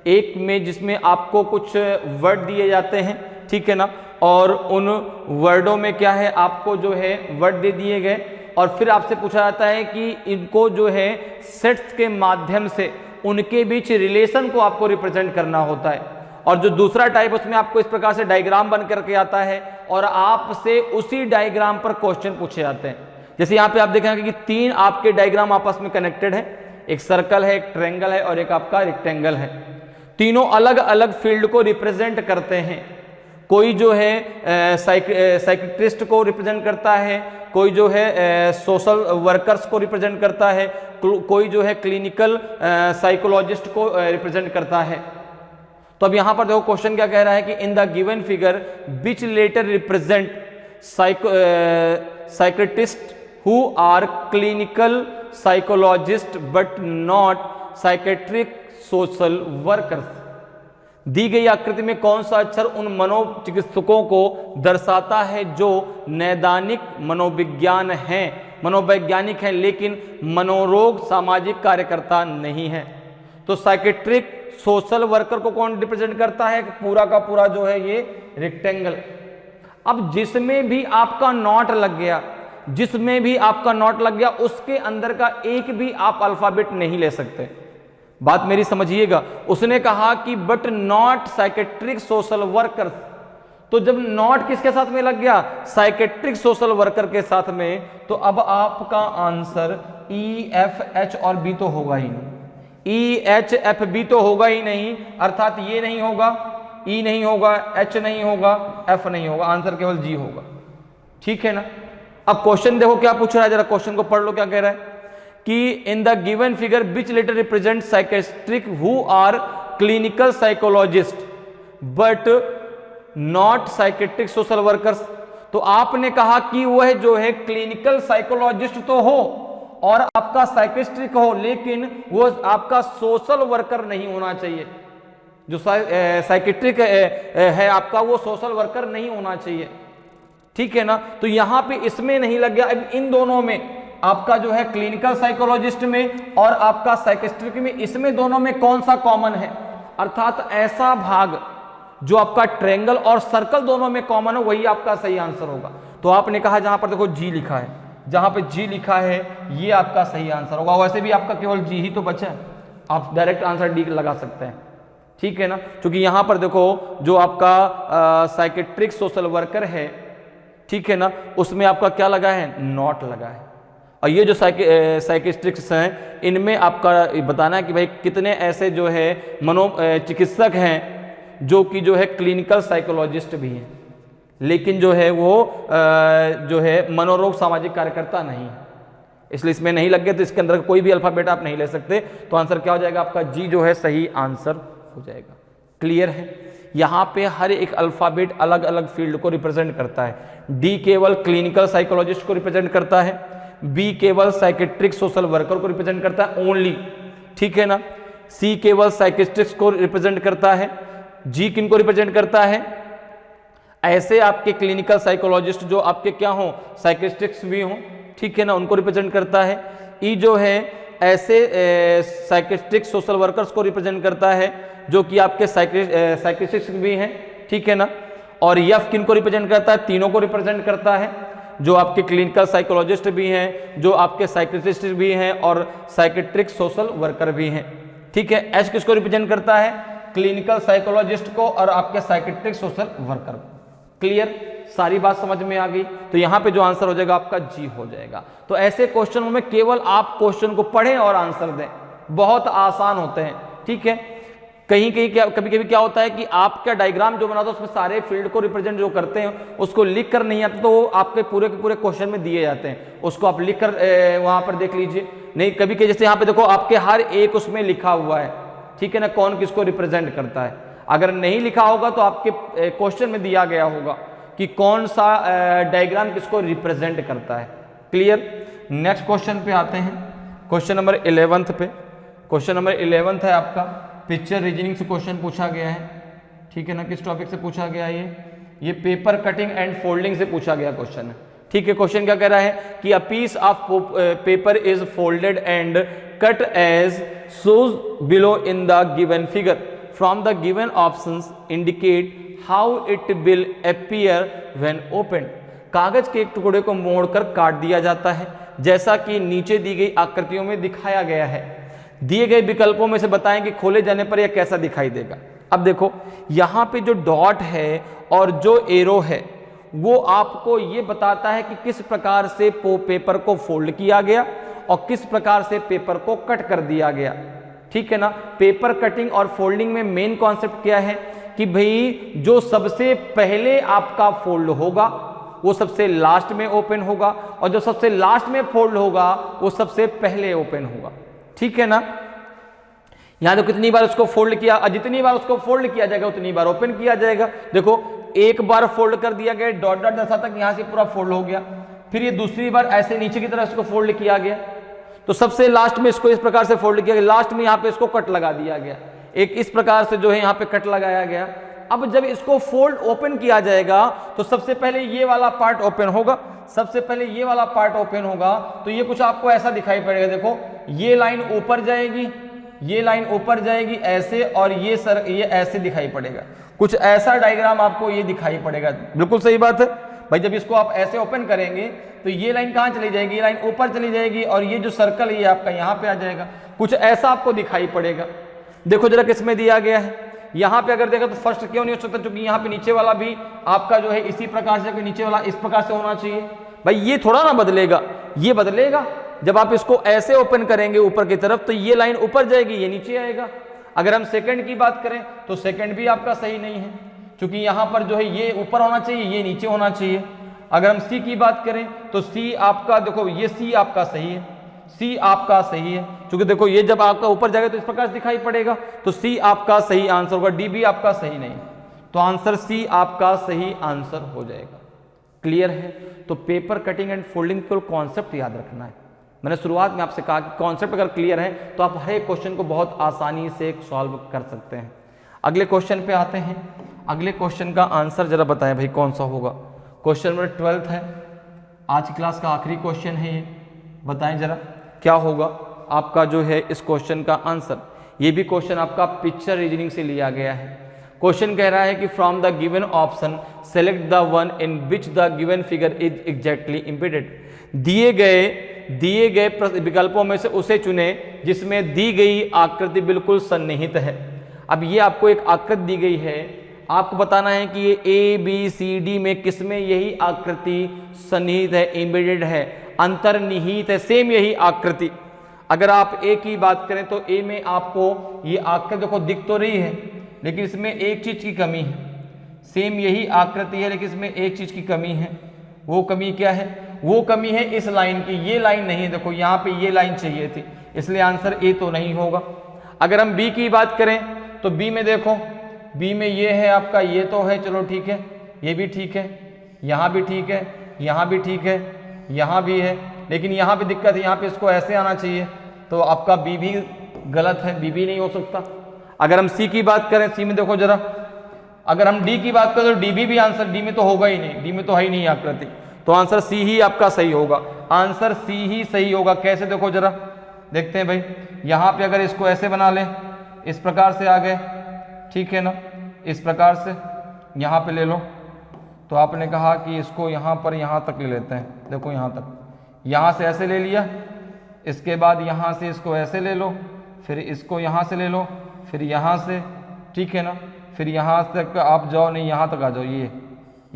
Speaker 1: एक में जिसमें आपको कुछ वर्ड दिए जाते हैं, ठीक है ना, और उन वर्डों में क्या है, आपको जो है वर्ड दे दिए गए और फिर आपसे पूछा जाता है कि इनको जो है सेट्स के माध्यम से उनके बीच रिलेशन को आपको रिप्रेजेंट करना होता है। और जो दूसरा टाइप उसमें आपको इस प्रकार से डायग्राम बन करके आता है और आपसे उसी डायग्राम पर क्वेश्चन पूछे जाते हैं। जैसे यहाँ पे आप देखेंगे कि तीन आपके डायग्राम आपस में कनेक्टेड है, एक सर्कल है, एक ट्रायंगल है और एक आपका रेक्टेंगल है। तीनों अलग अलग फील्ड को रिप्रेजेंट करते हैं। कोई जो है साइकिट्रिस्ट को रिप्रेजेंट करता है, कोई जो है सोशल वर्कर्स को रिप्रेजेंट करता है, कोई जो है क्लिनिकल साइकोलॉजिस्ट को रिप्रेजेंट करता है। तो अब यहां पर देखो क्वेश्चन क्या कह रहा है कि in the given figure which letter represent psychiatrist who are clinical psychologist but not psychiatric social workers. दी गई आकृति में कौन सा अक्षर उन मनोचिकित्सकों को दर्शाता है जो नैदानिक मनोविज्ञान है, मनोवैज्ञानिक है लेकिन मनोरोग सामाजिक कार्यकर्ता नहीं है। तो साइकेट्रिक सोशल वर्कर को कौन रिप्रेजेंट करता है, पूरा का पूरा जो है ये रेक्टेंगल। अब जिसमें भी आपका नॉट लग गया, जिसमें भी आपका नॉट लग गया उसके अंदर का एक भी आप अल्फाबेट नहीं ले सकते। बात मेरी समझिएगा। उसने कहा कि but not psychiatric social workers, तो जब नॉट किसके साथ में लग गया, साइकेट्रिक सोशल वर्कर के साथ में, तो अब आपका आंसर ई एफ एच और बी तो होगा ही नहीं। EHFB तो होगा ही नहीं, अर्थात ये नहीं होगा, E नहीं होगा, H नहीं होगा, F नहीं होगा, आंसर केवल G होगा। ठीक है ना। अब क्वेश्चन देखो क्या पूछ रहा है, जरा क्वेश्चन को पढ़ लो क्या कह रहा है कि in the given figure which letter represent psychiatric who are clinical psychologist but not psychiatric social workers. तो आपने कहा कि वह जो है क्लिनिकल साइकोलॉजिस्ट तो हो और आपका साइकेट्रिक हो, लेकिन वो आपका सोशल वर्कर नहीं होना चाहिए। जो साइकेट्रिक है आपका, वो सोशल वर्कर नहीं होना चाहिए। ठीक है ना। तो यहां पे इसमें नहीं लग गया। अब इन दोनों में आपका जो है क्लिनिकल साइकोलॉजिस्ट में और आपका साइकेट्रिक में, इसमें दोनों में कौन सा कॉमन है, अर्थात ऐसा भाग जो आपका ट्रायंगल और सर्कल दोनों में कॉमन है, वही आपका सही आंसर होगा। तो आपने कहा जहां पर देखो जी लिखा है, जहां पे जी लिखा है ये आपका सही आंसर होगा। वैसे भी आपका केवल जी ही तो बचा है, आप डायरेक्ट आंसर डी लगा सकते हैं। ठीक है ना। क्योंकि यहां पर देखो जो आपका साइकेट्रिक सोशल वर्कर है, ठीक है ना, उसमें आपका क्या लगा है, नॉट लगा है। और ये जो साइकेट्रिक्स हैं, इनमें आपका बताना है कि भाई कितने ऐसे जो है चिकित्सक हैं जो कि जो है क्लिनिकल साइकोलॉजिस्ट भी हैं, लेकिन जो है वो जो है मनोरोग सामाजिक कार्यकर्ता नहीं है। इसलिए इसमें नहीं लग गए, तो इसके अंदर कोई भी अल्फाबेट आप नहीं ले सकते। तो आंसर क्या हो जाएगा आपका, जी जो है सही आंसर हो जाएगा। क्लियर है। यहाँ पे हर एक अल्फाबेट अलग अलग फील्ड को रिप्रेजेंट करता है। डी केवल क्लिनिकल साइकोलॉजिस्ट को रिप्रेजेंट करता है, बी केवल साइकेट्रिक सोशल वर्कर को रिप्रेजेंट करता है ओनली। ठीक है ना। सी केवल साइकेट्रिक्स को रिप्रेजेंट करता है, जी किन को रिप्रेजेंट करता है, ऐसे आपके क्लिनिकल साइकोलॉजिस्ट जो आपके क्या हो, साइकेट्रिक्स भी हो, ठीक है ना, उनको रिप्रेजेंट करता है। ई जो है ऐसे साइकेट्रिक सोशल वर्कर्स को रिप्रेजेंट करता है जो कि आपके साइकेट्रिक्स भी हैं। ठीक है ना। और एफ किन को रिप्रेजेंट करता है, तीनों को रिप्रेजेंट करता है, जो आपके क्लिनिकल साइकोलॉजिस्ट भी हैं, जो आपके साइकेट्रिस्ट भी हैं और साइकेट्रिक सोशल वर्कर भी हैं। ठीक है। एच किसको रिप्रेजेंट करता है, क्लिनिकल साइकोलॉजिस्ट को और आपके साइकेट्रिक सोशल वर्कर को। क्लियर, सारी बात समझ में आ गई। तो यहां पे जो आंसर हो जाएगा आपका जी हो जाएगा। तो ऐसे क्वेश्चनों में केवल आप क्वेश्चन को पढ़ें और आंसर दें, बहुत आसान होते हैं। ठीक है। कहीं कहीं क्या कभी कभी क्या होता है कि आपका डायग्राम जो बनाता है उसमें सारे फील्ड को रिप्रेजेंट जो करते हैं उसको लिख कर नहीं आता, तो वो आपके पूरे के पूरे क्वेश्चन में दिए जाते हैं, उसको आप लिख कर वहां पर देख लीजिए। नहीं कभी के जैसे यहाँ पे देखो आपके हर एक उसमें लिखा हुआ है, ठीक है ना, कौन किसको रिप्रेजेंट करता है। अगर नहीं लिखा होगा तो आपके क्वेश्चन में दिया गया होगा कि कौन सा डायग्राम किसको रिप्रेजेंट करता है। क्लियर। नेक्स्ट क्वेश्चन पे आते हैं, क्वेश्चन नंबर 11 पे। क्वेश्चन नंबर 11 है आपका, पिक्चर रीजनिंग से क्वेश्चन पूछा गया है। ठीक है ना। किस टॉपिक से पूछा गया है ये पेपर कटिंग एंड फोल्डिंग से पूछा गया क्वेश्चन है। ठीक है। क्वेश्चन क्या कह रहा है कि a piece of paper is folded and cut as shows below in the given figure from the given options indicate how it will appear when opened। कागज के एक टुकड़े को मोड़कर काट दिया जाता है जैसा कि नीचे दी गई आकृतियों में दिखाया गया है। दिए गए विकल्पों में से बताएं कि खोले जाने पर यह कैसा दिखाई देगा। अब देखो यहां पे जो डॉट है और जो एरो है वो आपको ये बताता है कि किस प्रकार से पेपर को फोल्ड किया गया और किस प्रकार से पेपर को कट कर दिया गया। ठीक है ना। पेपर कटिंग और फोल्डिंग में मेन कॉन्सेप्ट क्या है कि भाई जो सबसे पहले आपका फोल्ड होगा वो सबसे लास्ट में ओपन होगा और जो सबसे लास्ट में फोल्ड होगा वो सबसे पहले ओपन होगा। ठीक है ना। यहां तो कितनी बार उसको फोल्ड किया और जितनी बार उसको फोल्ड किया जाएगा उतनी बार ओपन किया जाएगा। देखो एक बार फोल्ड कर दिया गया, डॉट डॉट दशा तक यहां से पूरा फोल्ड हो गया, फिर ये दूसरी बार ऐसे नीचे की तरफ इसको फोल्ड किया गया, तो सबसे लास्ट में इसको इस प्रकार से फोल्ड किया गया, लास्ट में यहाँ पे इसको कट लगा दिया गया, एक इस प्रकार से जो है यहाँ पे कट लगाया गया। अब जब इसको फोल्ड ओपन किया जाएगा तो सबसे पहले ये वाला पार्ट ओपन होगा, सबसे पहले ये वाला पार्ट ओपन होगा, तो ये कुछ आपको ऐसा दिखाई पड़ेगा। देखो ये लाइन ऊपर जाएगी, ये लाइन ऊपर जाएगी ऐसे, और ये ऐसे दिखाई पड़ेगा, कुछ ऐसा डायग्राम आपको ये दिखाई पड़ेगा। बिल्कुल सही बात है भाई। जब इसको आप ऐसे ओपन करेंगे तो ये लाइन कहाँ चली जाएगी, ये लाइन ऊपर चली जाएगी और ये जो सर्कल है ये आपका यहाँ पे आ जाएगा, कुछ ऐसा आपको दिखाई पड़ेगा। देखो जरा किसमें दिया गया है, यहाँ पे अगर देखो तो फर्स्ट क्यों नहीं हो सकता, क्योंकि यहाँ पे नीचे वाला भी आपका जो है इसी प्रकार से, नीचे वाला इस प्रकार से होना चाहिए। भाई ये थोड़ा ना बदलेगा, ये बदलेगा, जब आप इसको ऐसे ओपन करेंगे ऊपर की तरफ तो ये लाइन ऊपर जाएगी, ये नीचे आएगा। अगर हम सेकंड की बात करें तो सेकंड भी आपका सही नहीं है, क्योंकि यहां पर जो है ये ऊपर होना चाहिए, ये नीचे होना चाहिए। अगर हम सी की बात करें तो सी आपका देखो, ये सी आपका सही है, सी आपका सही है, क्योंकि देखो ये जब आपका ऊपर जाएगा तो इस प्रकार दिखाई पड़ेगा, तो सी आपका सही आंसर होगा। डी भी आपका सही नहीं, तो आंसर सी आपका सही आंसर हो जाएगा। क्लियर है? तो पेपर कटिंग एंड फोल्डिंग को कॉन्सेप्ट याद रखना है। मैंने शुरुआत में आपसे कहा कि कॉन्सेप्ट अगर क्लियर है तो आप हर एक क्वेश्चन को बहुत आसानी से सॉल्व कर सकते हैं। अगले क्वेश्चन पे आते हैं। अगले क्वेश्चन का आंसर जरा बताएं भाई कौन सा होगा। क्वेश्चन नंबर 12 है, आज की क्लास का आखिरी क्वेश्चन है ये। बताएं जरा क्या होगा आपका जो है इस क्वेश्चन का आंसर। ये भी क्वेश्चन आपका पिक्चर रीजनिंग से लिया गया है। क्वेश्चन कह रहा है कि from the given option select the one in which the given figure is exactly impeded. दिए गए विकल्पों में से उसे चुने जिसमें दी गई आकृति बिल्कुल सन्निहित है। अब ये आपको एक आकृति दी गई है, आपको बताना है कि ये ए बी सी डी में किसमें यही आकृति सन्निहित है, एम्बेडेड है, अंतर्निहित है, सेम यही आकृति। अगर आप ए की बात करें तो ए में आपको ये आकृति देखो दिख तो रही है, लेकिन इसमें एक चीज की कमी है। सेम यही आकृति है लेकिन इसमें एक चीज की कमी है। वो कमी क्या है? वो कमी है इस लाइन की, ये लाइन नहीं है। देखो यहाँ पे ये लाइन चाहिए थी, इसलिए आंसर ए तो नहीं होगा। अगर हम बी की बात करें तो बी में देखो, बी में ये है आपका, ये तो है, चलो ठीक है, ये भी ठीक है, यहाँ भी ठीक है, यहाँ भी ठीक है, यहाँ भी है, लेकिन यहाँ पे दिक्कत है, यहाँ पे इसको ऐसे आना चाहिए, तो आपका बी भी गलत है, बी भी नहीं हो सकता। अगर हम सी की बात करें, सी में देखो जरा, अगर हम डी की बात करें तो डी भी आंसर, डी में तो होगा ही नहीं, डी में तो है ही नहीं आकृति, तो आंसर सी ही आपका सही होगा। आंसर सी ही सही होगा। कैसे देखो जरा, देखते हैं भाई। यहाँ पे अगर इसको ऐसे बना लें, इस प्रकार से आ गए, ठीक है ना, इस प्रकार से यहाँ पे ले लो, तो आपने कहा कि इसको यहाँ पर यहाँ तक ले लेते हैं। देखो यहाँ तक, यहाँ से ऐसे ले लिया, इसके बाद यहाँ से इसको ऐसे ले लो, फिर इसको यहाँ से ले लो, फिर यहाँ से, ठीक है ना, फिर यहाँ तक आप जाओ, नहीं यहाँ तक आ जाओ, ये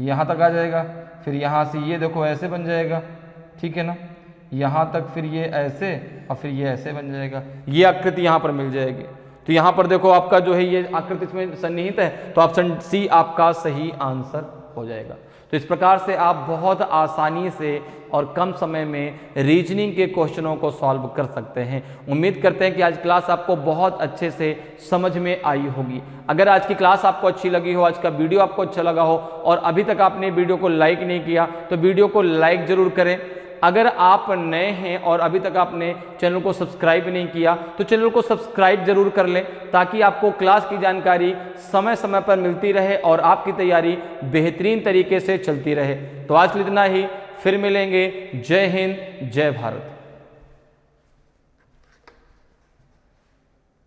Speaker 1: यहाँ तक आ जाएगा, फिर यहाँ से ये देखो ऐसे बन जाएगा, ठीक है ना, यहाँ तक, फिर ये ऐसे और फिर ये ऐसे बन जाएगा, ये आकृति यहाँ पर मिल जाएगी। तो यहाँ पर देखो आपका जो है ये आकृति इसमें सन्निहित है, तो ऑप्शन सी आपका सही आंसर हो जाएगा। तो इस प्रकार से आप बहुत आसानी से और कम समय में रीजनिंग के क्वेश्चनों को सॉल्व कर सकते हैं। उम्मीद करते हैं कि आज क्लास आपको बहुत अच्छे से समझ में आई होगी। अगर आज की क्लास आपको अच्छी लगी हो, आज का वीडियो आपको अच्छा लगा हो और अभी तक आपने वीडियो को लाइक नहीं किया तो वीडियो को लाइक जरूर करें। अगर आप नए हैं और अभी तक आपने चैनल को सब्सक्राइब नहीं किया तो चैनल को सब्सक्राइब जरूर कर लें, ताकि आपको क्लास की जानकारी समय समय पर मिलती रहे और आपकी तैयारी बेहतरीन तरीके से चलती रहे। तो आज के लिए इतना ही, फिर मिलेंगे। जय हिंद, जय भारत।